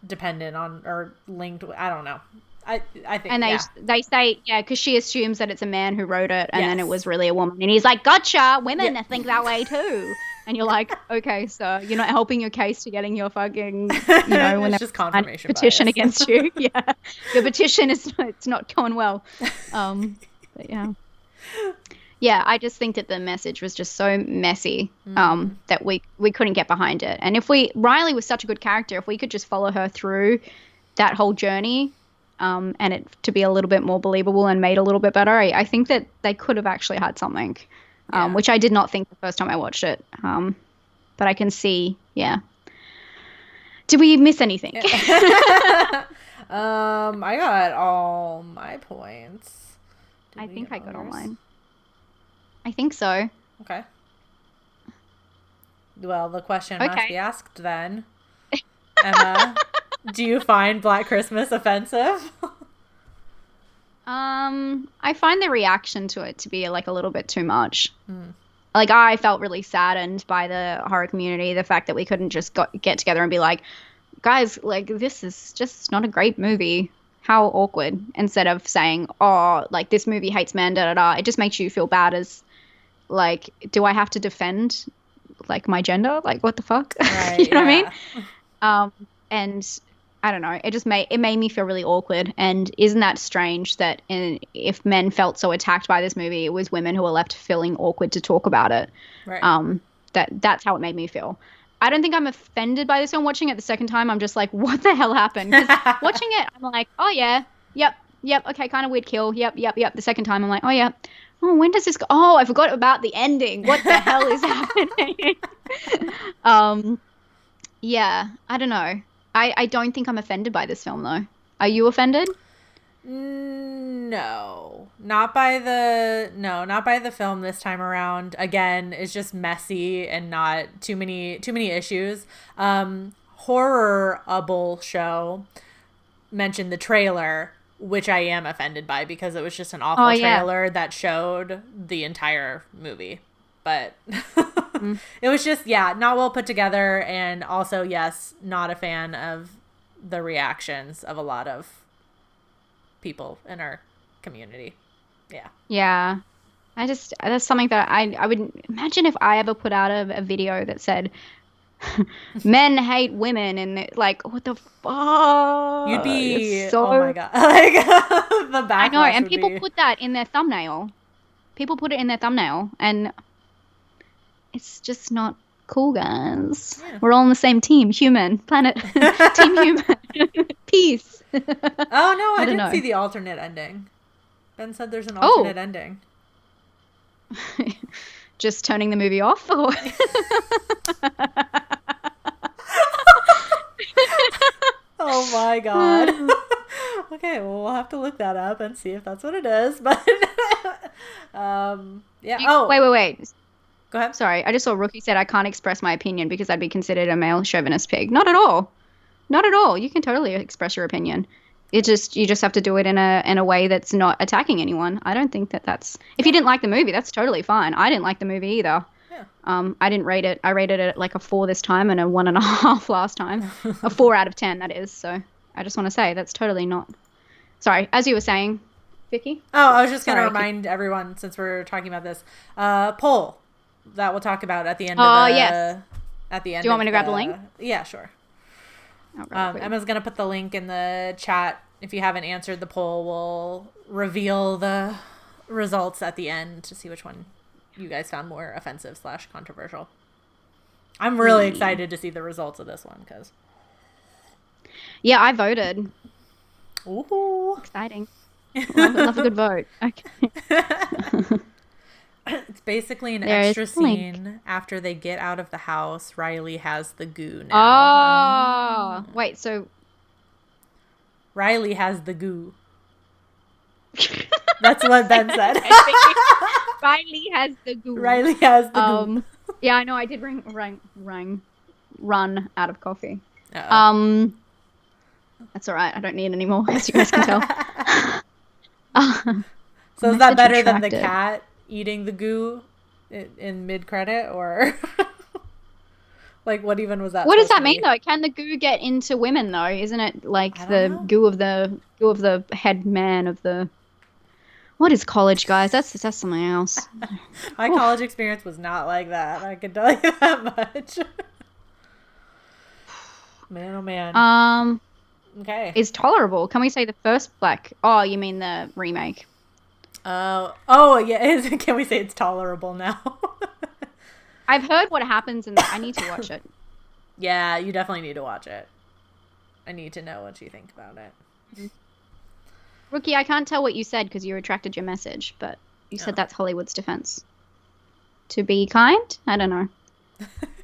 dependent on or linked, I don't know. I think, and they say, because she assumes that it's a man who wrote it, and then it was really a woman, and he's like, gotcha, women think that way too, And you're like, okay, sir, you're not helping your case to getting your fucking, when it's just confirmation petition bias. against you. Yeah, your petition it's not going well. But yeah. Yeah, I just think that the message was just so messy that we couldn't get behind it. And Riley was such a good character, if we could just follow her through that whole journey and it to be a little bit more believable and made a little bit better, I think that they could have actually had something, which I did not think the first time I watched it. But I can see, yeah. Did we miss anything? I got all my points. I think I got all mine. I think so. Okay. Well, the question must be asked then. Emma, do you find Black Christmas offensive? I find the reaction to it to be like a little bit too much. Like, I felt really saddened by the horror community, the fact that we couldn't just get together and be like, guys, like, this is just not a great movie. How awkward. Instead of saying, oh, like, this movie hates men, da-da-da. It just makes you feel bad as, like, do I have to defend, like, my gender? Like, what the fuck? Right, you know what I mean? And I don't know. It made me feel really awkward. And isn't that strange that if men felt so attacked by this movie, it was women who were left feeling awkward to talk about it. Right. That's how it made me feel. I don't think I'm offended by this film. Watching it the second time, I'm just like, what the hell happened? 'Cause watching it, I'm like, oh yeah, yep, okay, kind of weird kill, yep. The second time, I'm like, oh yeah, oh, when does this go? Oh, I forgot about the ending. What the hell is happening? Yeah, I don't know. I don't think I'm offended by this film though. Are you offended? No, not by the film this time around. Again, it's just messy and not too many issues. Horrorable show mentioned the trailer, which I am offended by because it was just an awful trailer that showed the entire movie. But it was just, not well put together. And also, yes, not a fan of the reactions of a lot of people in our community. Yeah. That's something that I would imagine if I ever put out a video that said men hate women, and like, what the fuck? You'd be so, oh my god, like the backlash. I know, and people put that in their thumbnail. People put it in their thumbnail, and it's just not cool, guys. Yeah. We're all on the same team, human, planet, team human, peace. Oh no, I didn't see the alternate ending. Ben said there's an alternate ending. Just turning the movie off? Or? Oh my god. Okay, well, we'll have to look that up and see if that's what it is. But yeah. Wait. Go ahead. Sorry, I just saw Rookie said I can't express my opinion because I'd be considered a male chauvinist pig. Not at all. Not at all. You can totally express your opinion. You just have to do it in a way that's not attacking anyone. I don't think that's. If you didn't like the movie, that's totally fine. I didn't like the movie either. Yeah. I didn't rate it. I rated it like a 4 this time and a 1.5 last time. A 4 out of 10, that is. So I just want to say that's totally not. Sorry, as you were saying, Vicky. Oh, I was just going to remind everyone, since we're talking about this, poll that we'll talk about at the end. Yes. At the end. Do you want me to grab the link? Yeah, sure. Emma's going to put the link in the chat. If you haven't answered the poll, we'll reveal the results at the end to see which one you guys found more offensive / controversial. I'm really excited to see the results of this one because. Yeah, I voted. Ooh. Exciting. Love a good vote. Okay. It's basically an extra scene after they get out of the house. Riley has the goo now. Oh, wait, so Riley has the goo. That's what Ben said. Riley has the goo. Riley has the goo. Yeah, I know. I did run out of coffee. Uh-oh. That's all right. I don't need any more, as you guys can tell. So is that better than the cat eating the goo in mid-credit, or like what even was that? What does that mean though? Can the goo get into women though? Isn't it like the goo of the head man of the? What is college, guys? That's something else. My college experience was not like that. I can tell you that much. Man, oh man. Okay. Is tolerable. Can we say the first Black? Oh, you mean the remake? Oh yeah. Can we say it's tolerable now? I've heard what happens in that. I need to watch it. Yeah, you definitely need to watch it. I need to know what you think about it. Mm-hmm. Rookie, I can't tell what you said because you retracted your message, but you said that's Hollywood's defense. To be kind? I don't know.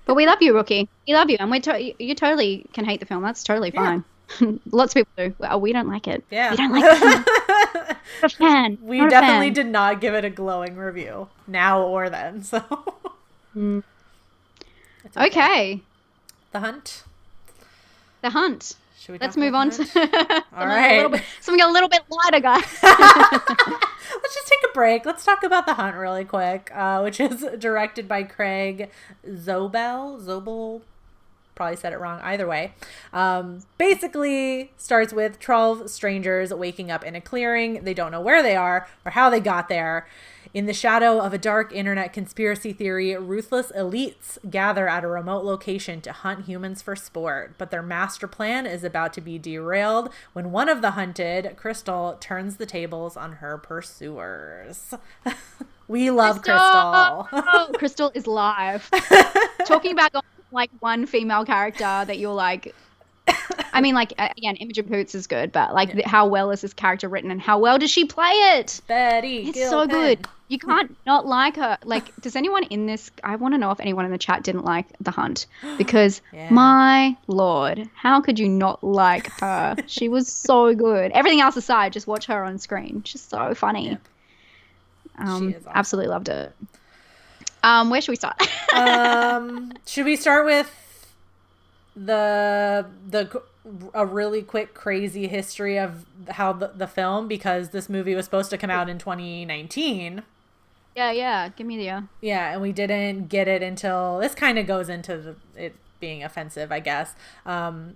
But we love you, Rookie. We love you, and you totally can hate the film. That's totally fine. Lots of people do. Well, we don't like it. Yeah. We don't like the film. Not a fan. We definitely did not give it a glowing review, now or then, so. Okay. The Hunt. The Hunt. Let's move on to All right. something a little bit lighter, guys. Let's just take a break. Let's talk about The Hunt really quick, which is directed by Craig Zobel. Probably said it wrong either way. Basically starts with 12 strangers waking up in a clearing. They don't know where they are or how they got there. In the shadow of a dark internet conspiracy theory, ruthless elites gather at a remote location to hunt humans for sport. But their master plan is about to be derailed when one of the hunted, Crystal, turns the tables on her pursuers. We love Crystal. Crystal is live. Talking about like one female character that you're like, I mean, like, again, Imogen Poots is good, but like how well is this character written and how well does she play it? Betty It's Gilpin. so good. You can't not like her. Like, does anyone in this, I want to know if anyone in the chat didn't like The Hunt, because my Lord, how could you not like her? She was so good. Everything else aside, just watch her on screen. She's so funny. She is awesome. Absolutely loved it. Where should we start? Should we start with a really quick crazy history of how the film, because this movie was supposed to come out in 2019. Yeah, give me the yeah, and we didn't get it until this kind of goes into it being offensive, I guess.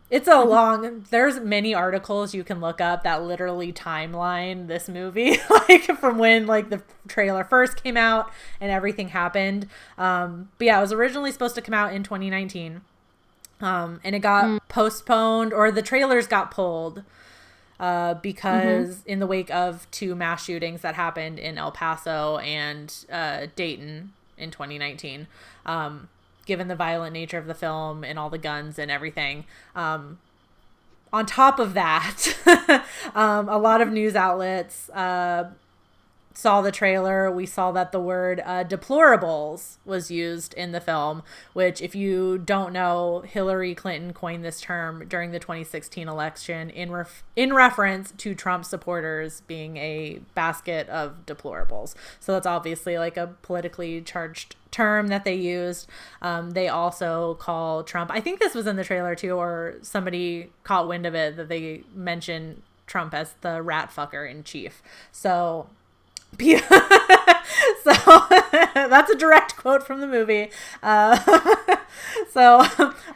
It's a long, there's many articles you can look up that literally timeline this movie, like from when like the trailer first came out and everything happened. But yeah, it was originally supposed to come out in 2019. And it got postponed, or the trailers got pulled because in the wake of 2 mass shootings that happened in El Paso and Dayton in 2019, given the violent nature of the film and all the guns and everything. On top of that, a lot of news outlets saw the trailer. We saw that the word deplorables was used in the film, which, if you don't know, Hillary Clinton coined this term during the 2016 election in reference to Trump supporters being a basket of deplorables. So that's obviously like a politically charged term that they used. They also call Trump, I think this was in the trailer too, or somebody caught wind of it, that they mentioned Trump as the rat fucker in chief. So that's a direct quote from the movie. So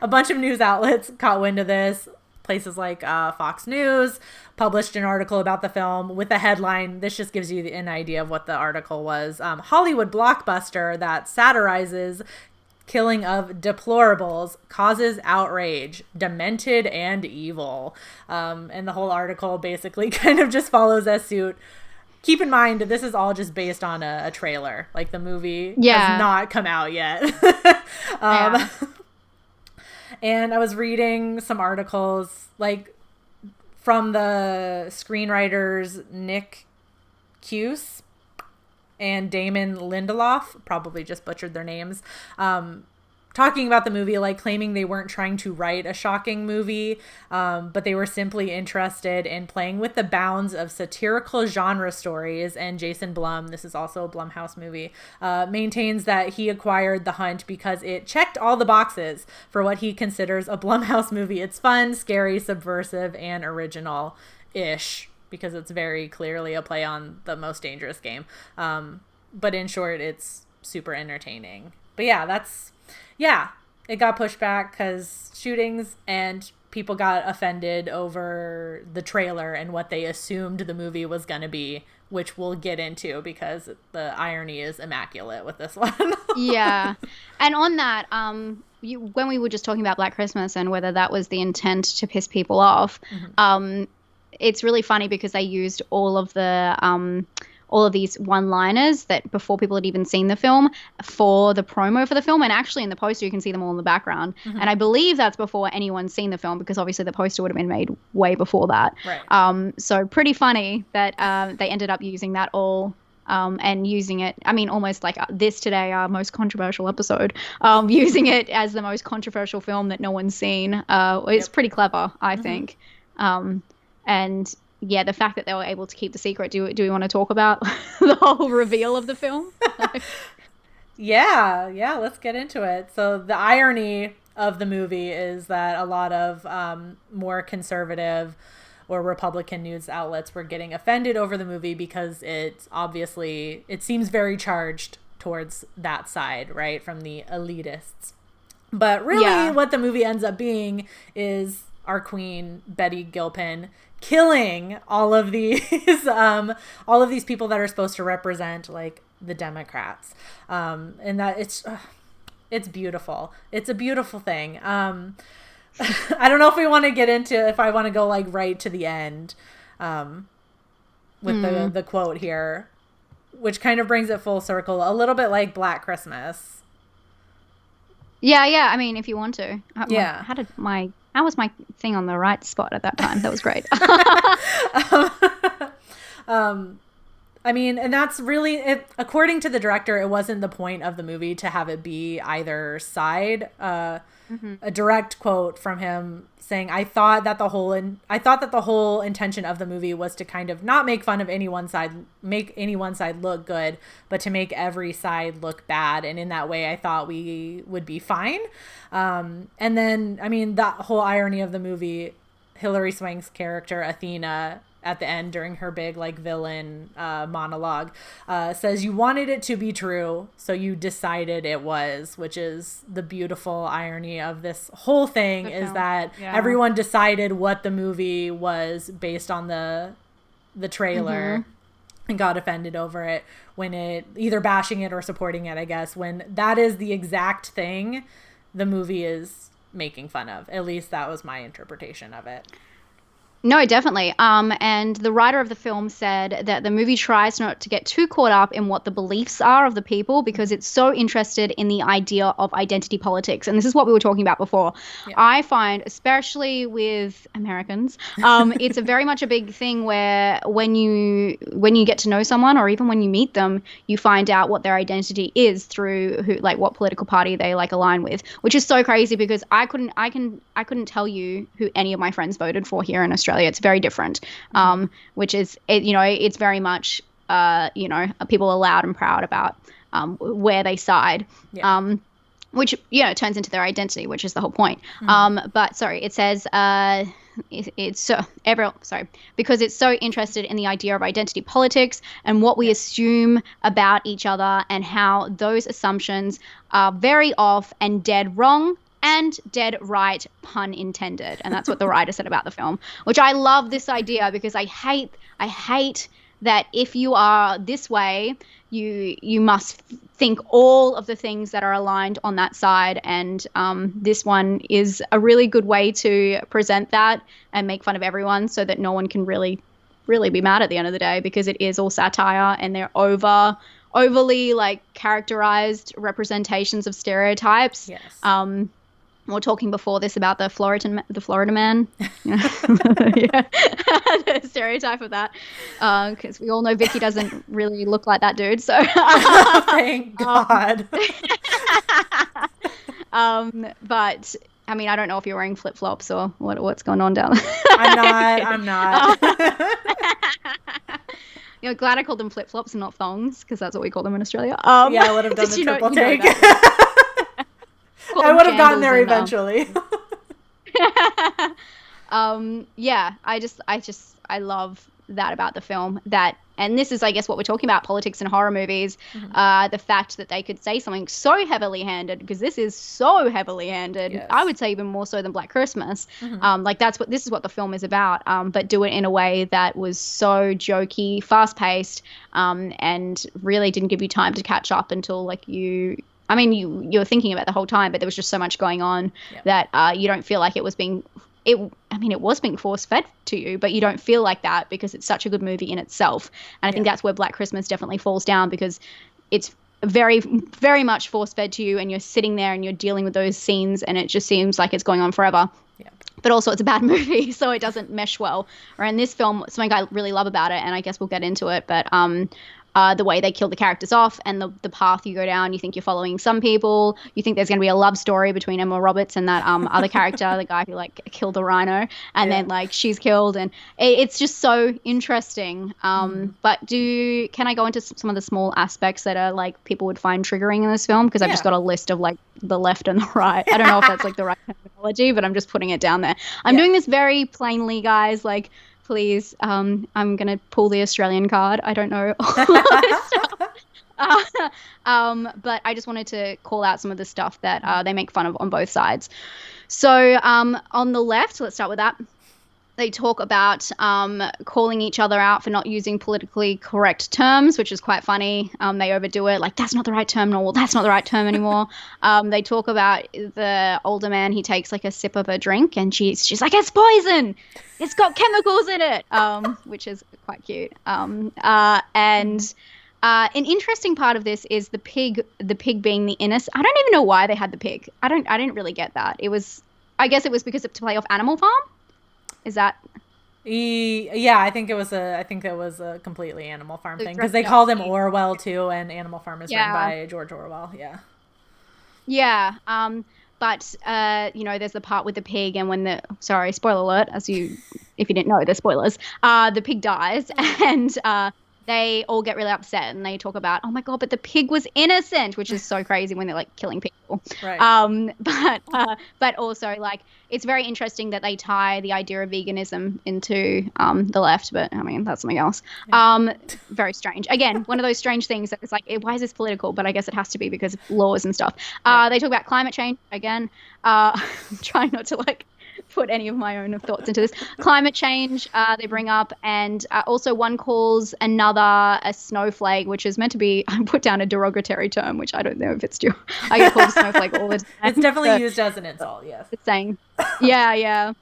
a bunch of news outlets caught wind of this. Places like Fox News published an article about the film with the headline. This just gives you an idea of what the article was. Hollywood blockbuster that satirizes killing of deplorables causes outrage, demented and evil. And the whole article basically kind of just follows that suit. Keep in mind, this is all just based on a trailer. Like, the movie has not come out yet. And I was reading some articles, like, from the screenwriters Nick Cuse and Damon Lindelof, probably just butchered their names, talking about the movie, like claiming they weren't trying to write a shocking movie, but they were simply interested in playing with the bounds of satirical genre stories. And Jason Blum, this is also a Blumhouse movie, maintains that he acquired The Hunt because it checked all the boxes for what he considers a Blumhouse movie. It's fun, scary, subversive, and original-ish, because it's very clearly a play on The Most Dangerous Game. But in short, it's super entertaining. But yeah, it got pushed back because shootings, and people got offended over the trailer and what they assumed the movie was going to be, which we'll get into because the irony is immaculate with this one. Yeah. And on that, when we were just talking about Black Christmas and whether that was the intent to piss people off, it's really funny because they used all of these one-liners that before people had even seen the film for the promo for the film. And actually in the poster, you can see them all in the background. And I believe that's before anyone's seen the film because obviously the poster would have been made way before that. Right. So pretty funny that they ended up using that all and using it. I mean, almost like this today, our most controversial episode, using it as the most controversial film that no one's seen. It's pretty clever, I think. And yeah, the fact that they were able to keep the secret. Do we want to talk about the whole reveal of the film? Yeah, let's get into it. So the irony of the movie is that a lot of more conservative or Republican news outlets were getting offended over the movie because it seems very charged towards that side, right, from the elitists. But really what the movie ends up being is our queen, Betty Gilpin, killing all of these people that are supposed to represent like the Democrats, and that it's beautiful. It's a beautiful thing. I don't know if we want to get into if I want to go like right to the end with the quote here, which kind of brings it full circle, a little bit like Black Christmas. Yeah. I mean, if you want to. How was my thing on the right spot at that time? That was great. I mean, and that's really it. According to the director, it wasn't the point of the movie to have it be either side. A direct quote from him saying, I thought that the whole intention of the movie was to kind of not make fun of any one side, make any one side look good, but to make every side look bad. And in that way, I thought we would be fine. And then, I mean, that whole irony of the movie, Hilary Swank's character, Athena, at the end during her big like villain monologue, says you wanted it to be true, so you decided it was, which is the beautiful irony of this whole thing, is that everyone decided what the movie was based on the trailer and got offended over it when it either bashing it or supporting it, I guess, when that is the exact thing the movie is making fun of. At least that was my interpretation of it. No, definitely. And the writer of the film said that the movie tries not to get too caught up in what the beliefs are of the people because it's so interested in the idea of identity politics. And this is what we were talking about before. Yeah. I find, especially with Americans, it's very much a big thing where when you get to know someone or even when you meet them, you find out what their identity is through what political party they like align with, which is so crazy because I couldn't tell you who any of my friends voted for here in Australia. It's very different, which is, it's very much, people are loud and proud about where they side, which, turns into their identity, which is the whole point. But sorry, it says because it's so interested in the idea of identity politics and what we assume about each other and how those assumptions are very off and dead wrong. And dead right, pun intended. And that's what the writer said about the film, which I love this idea because I hate that if you are this way, you must think all of the things that are aligned on that side. And this one is a really good way to present that and make fun of everyone so that no one can really be mad at the end of the day because it is all satire and they're overly characterized representations of stereotypes. Yes. We were talking before this about the Florida man, the stereotype of that, because we all know Vicky doesn't really look like that dude. So thank God. But I mean, I don't know if you're wearing flip flops or what's going on down there. I'm not. Glad I called them flip flops and not thongs because that's what we call them in Australia. I would have done the triple take. I would have gotten there eventually. I I love that about the film, that, and this is, I guess, what we're talking about, politics in horror movies, the fact that they could say something so heavily handed, because this is so heavily handed, Yes. I would say even more so than Black Christmas. Like this is what the film is about, but do it in a way that was so jokey, fast paced, and really didn't give you time to catch up until like you're thinking about the whole time, but there was just so much going on that you don't feel like it was being force fed to you, but you don't feel like that because it's such a good movie in itself. And I think that's where Black Christmas definitely falls down, because it's very, very much force fed to you, and you're sitting there and you're dealing with those scenes, and it just seems like it's going on forever. But also it's a bad movie, so it doesn't mesh well. Or in this film, something I really love about it, and I guess we'll get into it, but the way they kill the characters off, and the path you go down, you think you're following some people, you think there's going to be a love story between Emma Roberts and that other character, the guy who like killed the rhino, and then like she's killed, and it's just so interesting. But can I go into some of the small aspects that are like people would find triggering in this film? Because I've just got a list of like the left and the right. I don't know if that's like the right terminology, but I'm just putting it down there. I'm doing this very plainly, guys, like, please, I'm going to pull the Australian card. I don't know all this stuff. But I just wanted to call out some of the stuff that they make fun of on both sides. So on the left, let's start with that. They talk about calling each other out for not using politically correct terms, which is quite funny. They overdo it, like, that's not the right term, no, well, that's not the right term anymore. They talk about the older man, he takes like a sip of a drink, and she's like, it's poison, it's got chemicals in it, which is quite cute. And an interesting part of this is the pig being the innocent. I don't even know why they had the pig. I didn't really get that. I guess it was because to play off Animal Farm. Is that? Yeah, I think it was a completely Animal Farm thing, because they called him Orwell too, and Animal Farm is written by George Orwell. Yeah. But there's the part with the pig, and spoiler alert, if you didn't know, they're spoilers. The pig dies, and they all get really upset, and they talk about, oh my God, but the pig was innocent, which is so crazy when they're like killing people. Right. But also like, it's very interesting that they tie the idea of veganism into the left, but I mean, that's something else. Yeah. Very strange. Again, one of those strange things that it's like, why is this political? But I guess it has to be because of laws and stuff. They talk about climate change again. I'm trying not to like put any of my own thoughts into this. Climate change they bring up, and also one calls another a snowflake, which is meant to be, I put down a derogatory term, which I don't know if it's true. I get called a snowflake all the time. It's definitely used as an insult, yes. It's saying, yeah.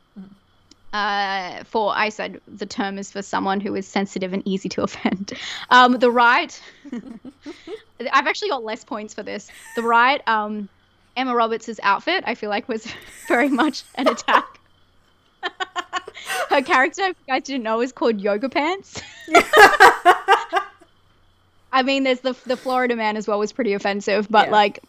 I said the term is for someone who is sensitive and easy to offend. The right, I've actually got less points for this. The right, Emma Roberts' outfit, I feel like, was very much an attack. Her character, if you guys didn't know, is called Yoga Pants. I mean, there's the Florida man as well, was pretty offensive, but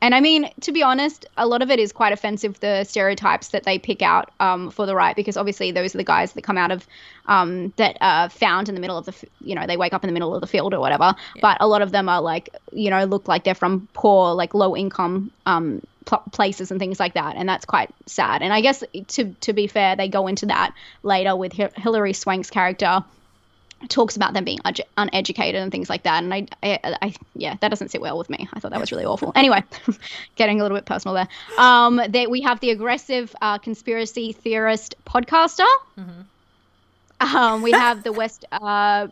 and I mean, to be honest, a lot of it is quite offensive, the stereotypes that they pick out for the right, because obviously those are the guys that come out of, that are found in the middle of they wake up in the middle of the field or whatever. Yeah. But a lot of them are like, look like they're from poor, like low income places and things like that. And that's quite sad. And I guess to be fair, they go into that later with Hilary Swank's character. Talks about them being uneducated and things like that, and I that doesn't sit well with me. I thought that was really awful. Anyway, getting a little bit personal there. We have the aggressive conspiracy theorist podcaster. We have the West. I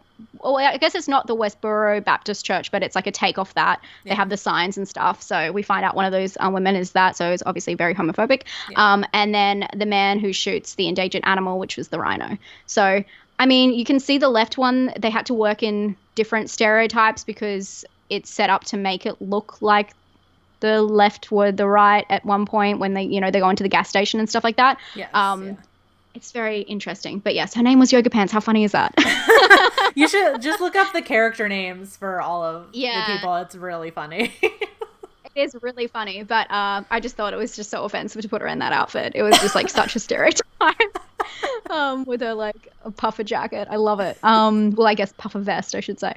guess it's not the Westboro Baptist Church, but it's like a take off that. Yeah. They have the signs and stuff. So we find out one of those women is that. So it's obviously very homophobic. Yeah. And then the man who shoots the endangered animal, which was the rhino. So. I mean, you can see the left one, they had to work in different stereotypes because it's set up to make it look like the left were the right at one point when they go into the gas station and stuff like that. Yes, It's very interesting. But yes, her name was Yoga Pants. How funny is that? You should just look up the character names for all of the people. It's really funny. It is really funny, but I just thought it was just so offensive to put her in that outfit. It was just like such a stereotype. With her like a puffer jacket. I love it. Well, I guess puffer vest, I should say.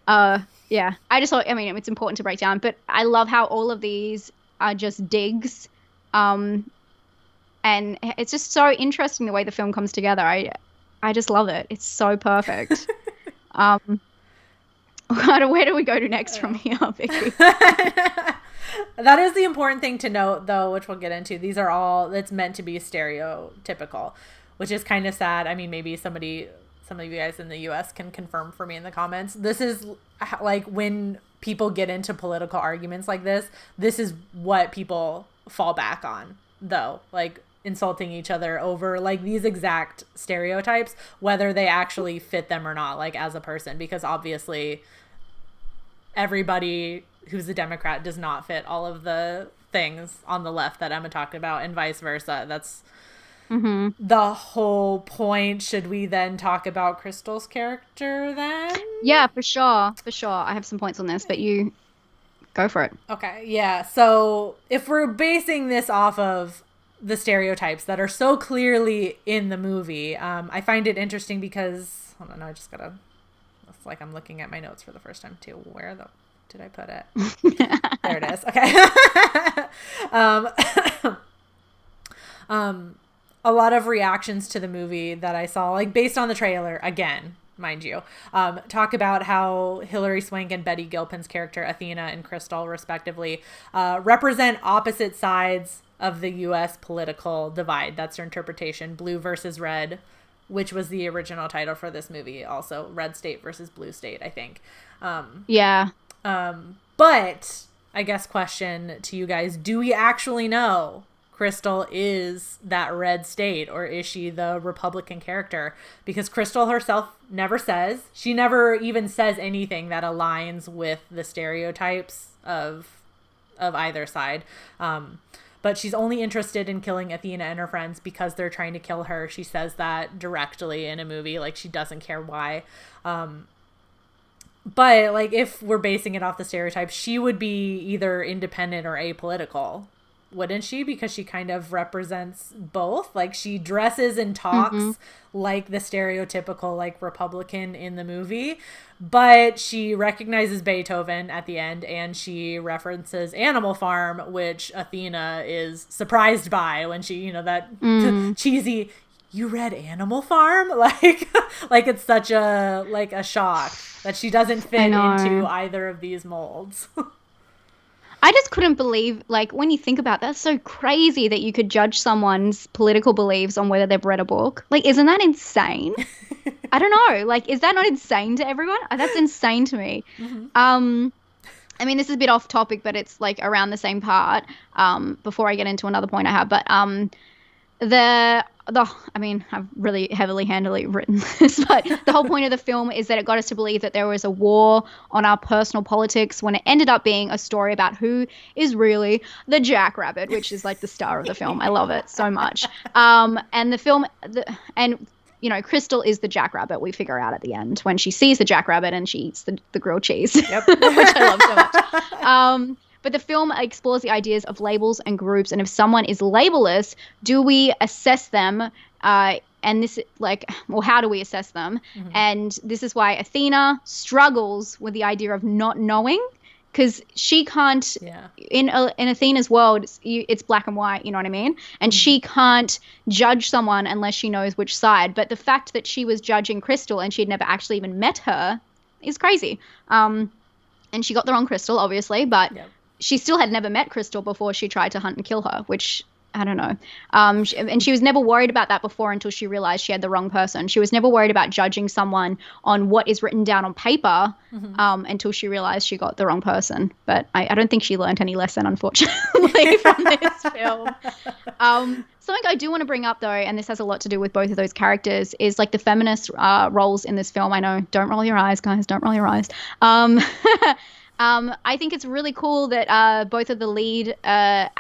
Right. Yeah. I just thought, I mean, it's important to break down, but I love how all of these are just digs. And it's just so interesting the way the film comes together. I just love it. It's so perfect. Where do we go to next from here, Vicky? That is the important thing to note, though, which we'll get into. These are all, it's meant to be stereotypical, which is kind of sad. I mean, maybe some of you guys in the US can confirm for me in the comments. This is like when people get into political arguments like this is what people fall back on, though. Like insulting each other over like these exact stereotypes, whether they actually fit them or not, like as a person, because obviously everybody who's a Democrat does not fit all of the things on the left that Emma talked about, and vice versa. That's the whole point. Should we then talk about Crystal's character then? Yeah, for sure. I have some points on this, but you go for it. Okay, yeah. So if we're basing this off of the stereotypes that are so clearly in the movie, I find it interesting because, hold on, I just gotta, it's like I'm looking at my notes for the first time too. Where did I put it? There it is. Okay. A lot of reactions to the movie that I saw, like based on the trailer, again, mind you, talk about how Hilary Swank and Betty Gilpin's character, Athena and Crystal, respectively, represent opposite sides of the U.S. political divide. That's their interpretation. Blue versus red, which was the original title for this movie. Also, red state versus blue state, I think. Yeah. But I guess question to you guys, do we actually know Crystal is that red state, or is she the Republican character? Because Crystal herself never says. She never even says anything that aligns with the stereotypes of either side. But she's only interested in killing Athena and her friends because they're trying to kill her. She says that directly in a movie. Like, she doesn't care why. But, like, if we're basing it off the stereotypes, she would be either independent or apolitical, wouldn't she? Because she kind of represents both. Like, she dresses and talks like the stereotypical, like, Republican in the movie, but she recognizes Beethoven at the end, and she references Animal Farm, which Athena is surprised by when she, you know, that cheesy, you read Animal Farm? Like it's such a, like, a shock that she doesn't fit into either of these molds. I just couldn't believe, like, when you think about that, that's so crazy that you could judge someone's political beliefs on whether they've read a book. Like, isn't that insane? I don't know. Like, is that not insane to everyone? That's insane to me. I mean, this is a bit off topic, but it's, like, around the same part, before I get into another point I have. But I mean, I've really handily written this, but the whole point of the film is that it got us to believe that there was a war on our personal politics, when it ended up being a story about who is really the Jackrabbit, which is like the star of the film. I love it so much. And the film, and you know, Crystal is the Jackrabbit, we figure out at the end when she sees the Jackrabbit and she eats the grilled cheese, which I love so much. But the film explores the ideas of labels and groups, and if someone is labelless, do we assess them? And this, like, well, how do we assess them? And this is why Athena struggles with the idea of not knowing, because she can't. In Athena's world, it's black and white. You know what I mean? And she can't judge someone unless she knows which side. But the fact that she was judging Crystal and she'd never actually even met her is crazy. And she got the wrong Crystal, obviously, but. She still had never met Crystal before she tried to hunt and kill her, which I don't know. And she was never worried about that before until she realized she had the wrong person. She was never worried about judging someone on what is written down on paper until she realized she got the wrong person. But I don't think she learned any lesson, unfortunately, from this film. Something I do want to bring up, though, and this has a lot to do with both of those characters, is like the feminist roles in this film. I know, don't roll your eyes, guys, don't roll your eyes. I think it's really cool that both of the lead, it's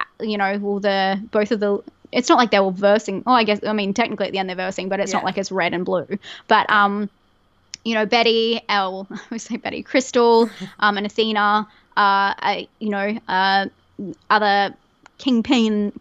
not like they were versing. Oh, I mean, technically at the end they're versing, but it's not like it's red and blue. But, you know, Crystal, and Athena, other kingpins.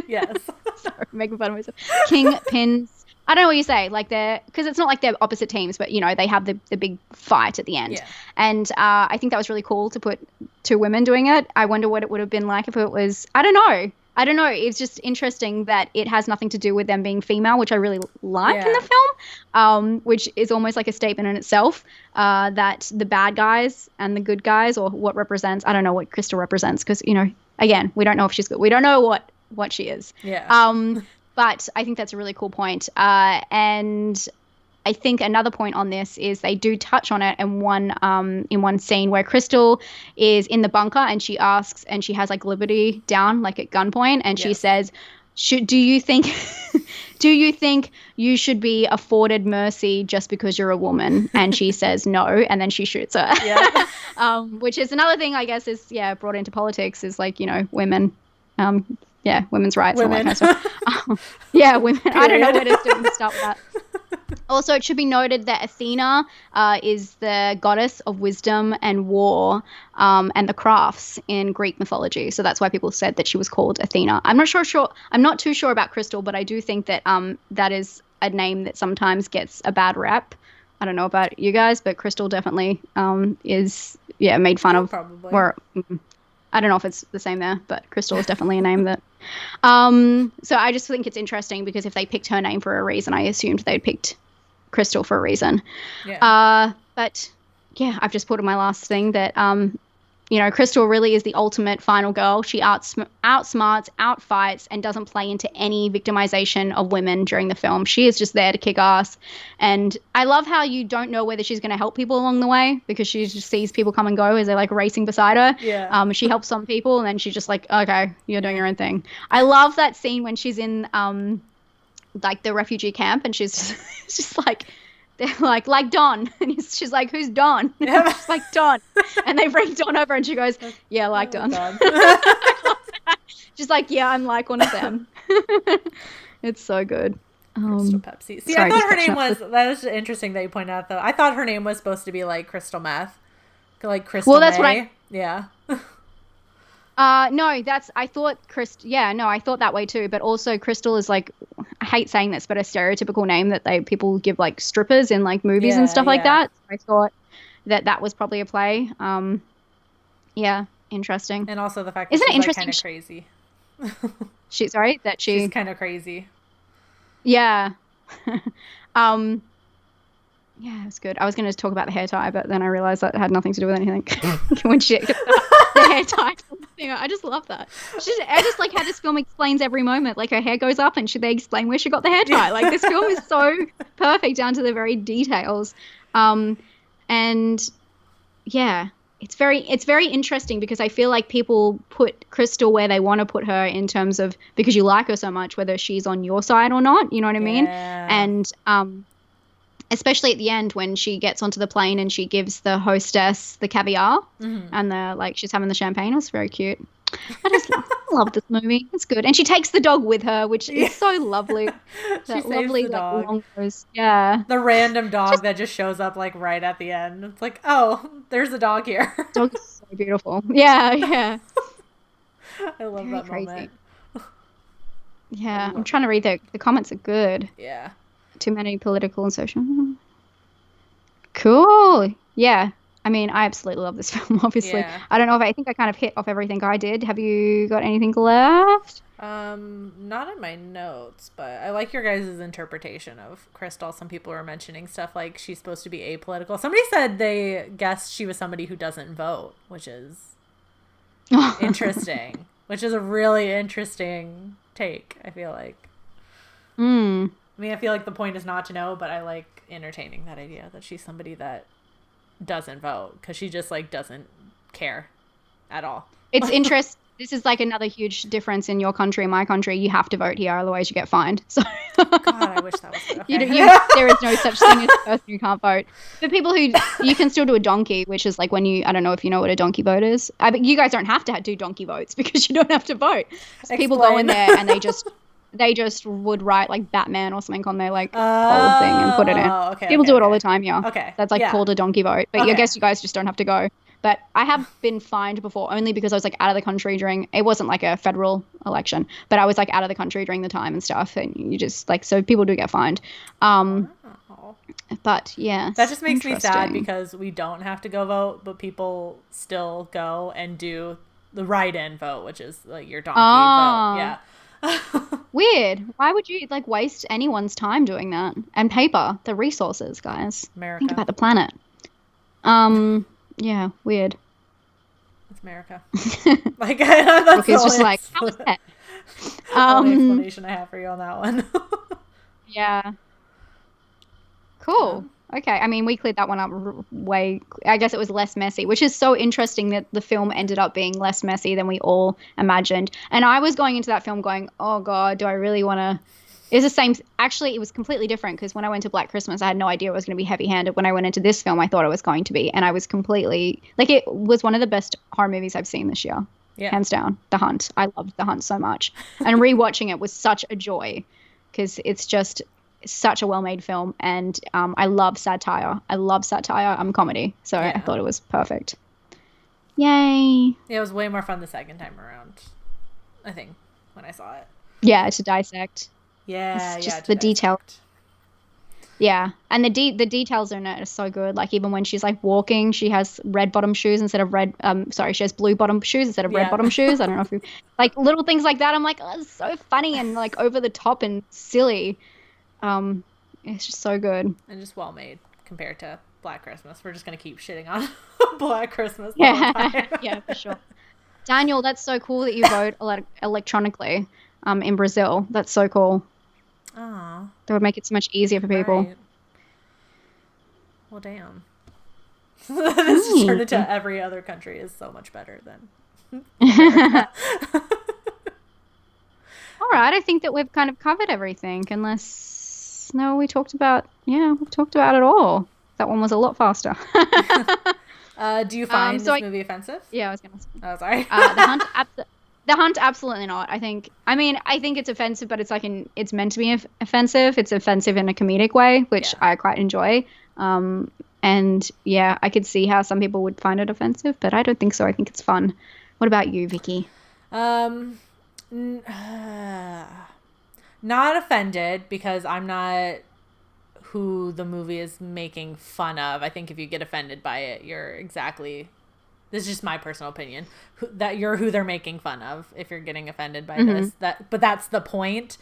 Yes. Sorry, making fun of myself. Kingpins. I don't know what you say, like because it's not like they're opposite teams, but, you know, they have the big fight at the end. And I think that was really cool to put two women doing it. I wonder what it would have been like if it was, I don't know. I don't know. It's just interesting that it has nothing to do with them being female, which I really like in the film, which is almost like a statement in itself, that the bad guys and the good guys, or what represents, I don't know what Crystal represents, because, you know, again, we don't know if she's good. We don't know what she is. Yeah. But I think that's a really cool point. And I think another point on this is they do touch on it in one scene where Crystal is in the bunker and she asks, and she has like Liberty down like at gunpoint, and she says, do you think you should be afforded mercy just because you're a woman? And she says no, and then she shoots her. Yeah. Which is another thing, I guess, is brought into politics, is like, you know, women, women's rights. Women. And all that kind of stuff. Women. Period. I don't know where to start with that. Also, it should be noted that Athena is the goddess of wisdom and war and the crafts in Greek mythology. So that's why people said that she was called Athena. I'm not too sure about Crystal, but I do think that that is a name that sometimes gets a bad rep. I don't know about you guys, but Crystal definitely is made fun of. Probably. Or I don't know if it's the same there, but Crystal is definitely a name that. So I just think it's interesting, because if they picked her name for a reason, I assumed they'd picked Crystal for a reason. Yeah. But yeah, I've just put in my last thing that you know, Crystal really is the ultimate final girl. She outsmarts, outfights, and doesn't play into any victimization of women during the film. She is just there to kick ass. And I love how you don't know whether she's going to help people along the way, because she just sees people come and go as they're like racing beside her. Yeah. She helps some people, and then she's just like, okay, you're doing your own thing. I love that scene when she's in like the refugee camp, and she's just like, they're like Don, and she's like, who's Don? And she's like, Don, and they bring Don over, and she goes, yeah, like Don. She's like, yeah, I'm like one of them. It's so good. Crystal Pepsi. See, I thought her name was, that was interesting that you pointed out, though. I thought her name was supposed to be like Crystal Meth, like Crystal. Well, that's May. what yeah. No, I thought that way too. But also Crystal is like, I hate saying this, but a stereotypical name that people give like strippers in like movies and stuff like that. So I thought that was probably a play. Yeah, interesting. And also the fact that she's like kind of crazy. She's kind of crazy. Yeah. Yeah, it was good. I was going to talk about the hair tie, but then I realized that had nothing to do with anything. When she the hair tie, I just love that. I just like how this film explains every moment. Like her hair goes up, and they explain where she got the hair tie. Like this film is so perfect down to the very details. And yeah, it's very interesting, because I feel like people put Crystal where they want to put her in terms of, because you like her so much, whether she's on your side or not. You know what I mean? And especially at the end when she gets onto the plane and she gives the hostess the caviar, and she's having the champagne. It was very cute. I just love this movie. It's good. And she takes the dog with her, which is so lovely. That lovely the dog. Long nose. Yeah. The random dog that just shows up like right at the end. It's like, oh, there's a dog here. Dog is so beautiful. Yeah. I love very that crazy moment. Yeah, I'm trying to read the comments are good. Yeah. Too many political and social. Cool. Yeah. I mean, I absolutely love this film, obviously. Yeah. I don't know if I think I kind of hit off everything I did. Have you got anything left? Not in my notes, but I like your guys' interpretation of Crystal. Some people were mentioning stuff like she's supposed to be apolitical. Somebody said they guessed she was somebody who doesn't vote, which is interesting. Which is a really interesting take, I feel like. I mean, I feel like the point is not to know, but I like entertaining that idea that she's somebody that doesn't vote, because she just like doesn't care at all. It's interesting. This is like another huge difference in your country and my country. You have to vote here, otherwise you get fined. So God, I wish that was good. Okay. There is no such thing as a person who can't vote. For people who, you can still do a donkey, which is like when I don't know if you know what a donkey vote is. You guys don't have to do donkey votes, because you don't have to vote. So people go in there and they just would write like Batman or something on their like old thing and put it in. Okay, people do it all the time, yeah. Okay. That's like called a donkey vote. But I guess you guys just don't have to go. But I have been fined before, only because I was like out of the country it wasn't like a federal election, but I was like out of the country during the time and stuff. And you just like, so people do get fined. But yeah. That just makes me sad, because we don't have to go vote, but people still go and do the write-in vote, which is like your donkey vote. Yeah. Weird. Why would you like waste anyone's time doing that? And paper, the resources, guys. America. Think about the planet. Yeah, weird. It's America. Like that's It's just like, how is that? Only explanation I have for you on that one. Yeah. Cool. Okay. I mean, we cleared that one up way. I guess it was less messy, which is so interesting that the film ended up being less messy than we all imagined. And I was going into that film going, oh God, do I really want to? It's the same. Actually, it was completely different because when I went to Black Christmas, I had no idea it was going to be heavy-handed. When I went into this film, I thought it was going to be. And I was completely, like, it was one of the best horror movies I've seen this year. Yeah. Hands down. The Hunt. I loved The Hunt so much. And rewatching it was such a joy because it's just such a well-made film. And I love satire. I love satire. I'm comedy. So I thought it was perfect. Yay. Yeah, it was way more fun the second time around, I think, when I saw it. Yeah, to dissect. Yeah, it's just the detail. Yeah, and the details in it are so good. Like even when she's like walking, she has red bottom shoes instead of red. She has blue bottom shoes instead of red bottom shoes. I don't know if you like little things like that. I'm like, oh, it's so funny and like over the top and silly. It's just so good and just well made compared to Black Christmas. We're just gonna keep shitting on Black Christmas. Yeah, for sure. Daniel, that's so cool that you vote electronically. In Brazil, that's so cool. Aww. That would make it so much easier for people. Right. Well, damn. This just turned into every other country is so much better than All right, I think that we've kind of covered everything, unless we've talked about it all. That one was a lot faster. Do you find this movie offensive? Yeah, I was gonna say. Oh, sorry. The Hunt, absolutely not. I think it's offensive, but it's like it's meant to be offensive. It's offensive in a comedic way, which I quite enjoy. And yeah, I could see how some people would find it offensive, but I don't think so. I think it's fun. What about you, Vicky? Not offended because I'm not who the movie is making fun of. I think if you get offended by it, this is just my personal opinion, that you're who they're making fun of if you're getting offended by this. But that's the point.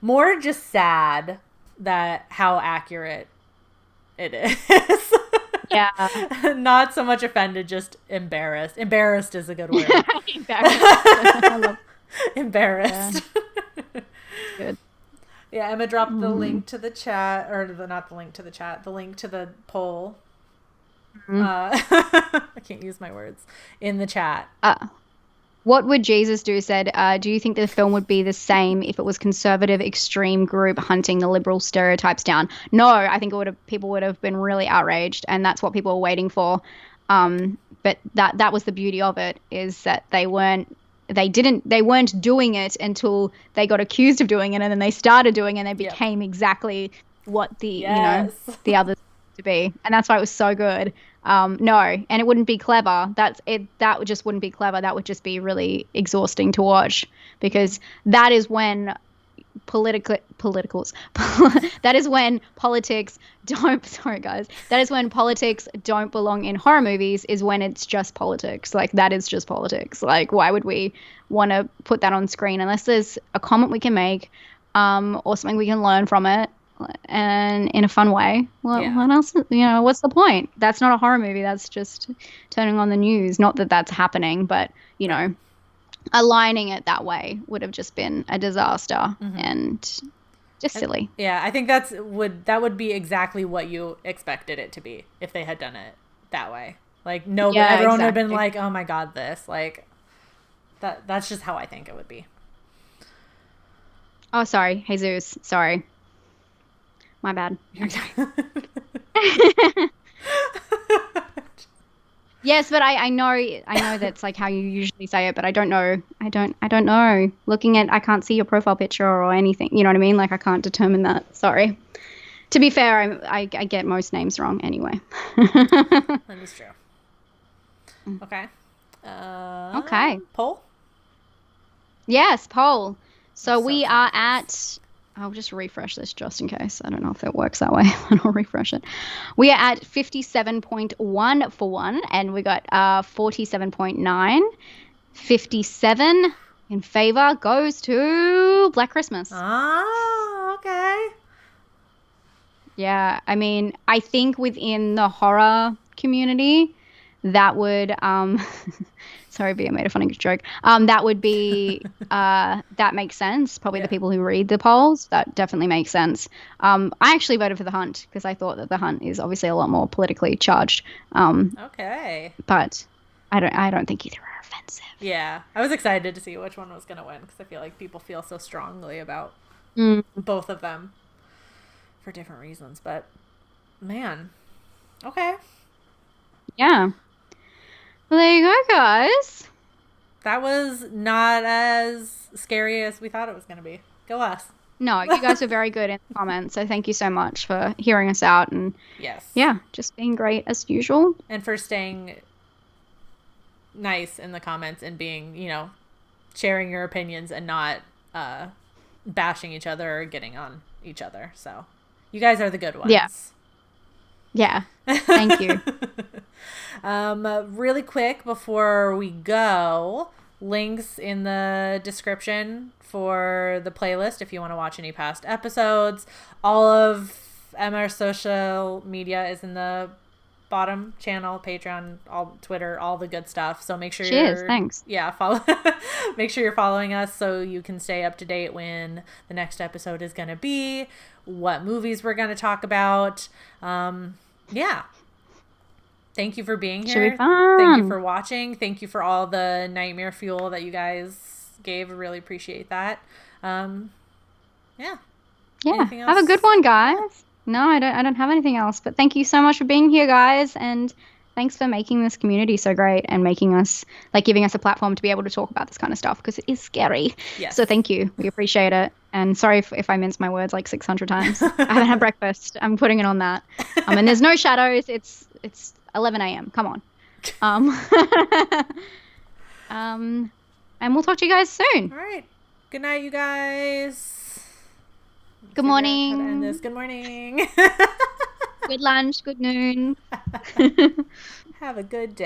More just sad that how accurate it is. Yeah. Not so much offended, just embarrassed. Embarrassed is a good word. Embarrassed. Yeah. Good. Yeah, Emma dropped the link to the chat, or not the link to the chat, the link to the poll. I can't use my words in the chat. What would Jesus do? Said, do you think the film would be the same if it was conservative extreme group hunting the liberal stereotypes down? No, I think people would have been really outraged, and that's what people were waiting for. But that was the beauty of it, is that they weren't doing it until they got accused of doing it, and then they started doing it, and they became exactly what the others to be, and that's why it was so good. No, and it wouldn't be clever. That just wouldn't be clever. That would just be really exhausting to watch, because that is when that is when politics don't belong in horror movies, is when it's just politics. Like, that is just politics. Like, why would we want to put that on screen unless there's a comment we can make, or something we can learn from it, and in a fun way? What else? What's the point? That's not a horror movie. That's just turning on the news. Not that that's happening, but aligning it that way would have just been a disaster and just silly. Yeah, I think that would be exactly what you expected it to be if they had done it that way. Like, everyone would have been like, "Oh my God, this!" Like, that's just how I think it would be. Oh, sorry, Jesus. Sorry. My bad. I'm sorry. Yes, but I know that's like how you usually say it, but I don't know. I don't know. I can't see your profile picture or anything. You know what I mean? Like, I can't determine that. Sorry. To be fair, I get most names wrong anyway. That is true. Okay. Okay. Poll? Yes, poll. So we are at I'll just refresh this just in case. I don't know if it works that way. I'll refresh it. We are at 57.1 for one, and we got 47.9. 57 in favor goes to Black Christmas. Oh, okay. Yeah, I mean, I think within the horror community, that would sorry, B, I made a funny joke. That would be that makes sense. Probably the people who read the polls, that definitely makes sense. I actually voted for The Hunt because I thought that The Hunt is obviously a lot more politically charged. Okay. But I don't think either are offensive. Yeah, I was excited to see which one was going to win because I feel like people feel so strongly about both of them for different reasons. But man, okay. Yeah. Well, there you go, guys. That was not as scary as we thought it was going to be. Go us. No, you guys were very good in the comments, so thank you so much for hearing us out and just being great as usual. And for staying nice in the comments and being, sharing your opinions and not bashing each other or getting on each other. So you guys are the good ones. Yeah. Thank you. Really quick before we go, links in the description for the playlist if you want to watch any past episodes. All of Emma's social media is in the bottom channel, Patreon, all Twitter, all the good stuff. So make sure thanks. Yeah, follow make sure you're following us so you can stay up to date when the next episode is going to be, what movies we're going to talk about. Yeah. Thank you for being here. Should be fun. Thank you for watching. Thank you for all the nightmare fuel that you guys gave. I really appreciate that. Yeah. Have a good one, guys. No, I don't have anything else, but thank you so much for being here, guys, and thanks for making this community so great and making us, giving us a platform to be able to talk about this kind of stuff because it is scary. Yes. So thank you. We appreciate it. And sorry if I mince my words 600 times. I haven't had breakfast. I'm putting it on that. And there's no shadows. It's 11 a.m. Come on. And we'll talk to you guys soon. All right. Good night, you guys. Good morning. End this. Good morning. Good lunch. Good noon. Have a good day.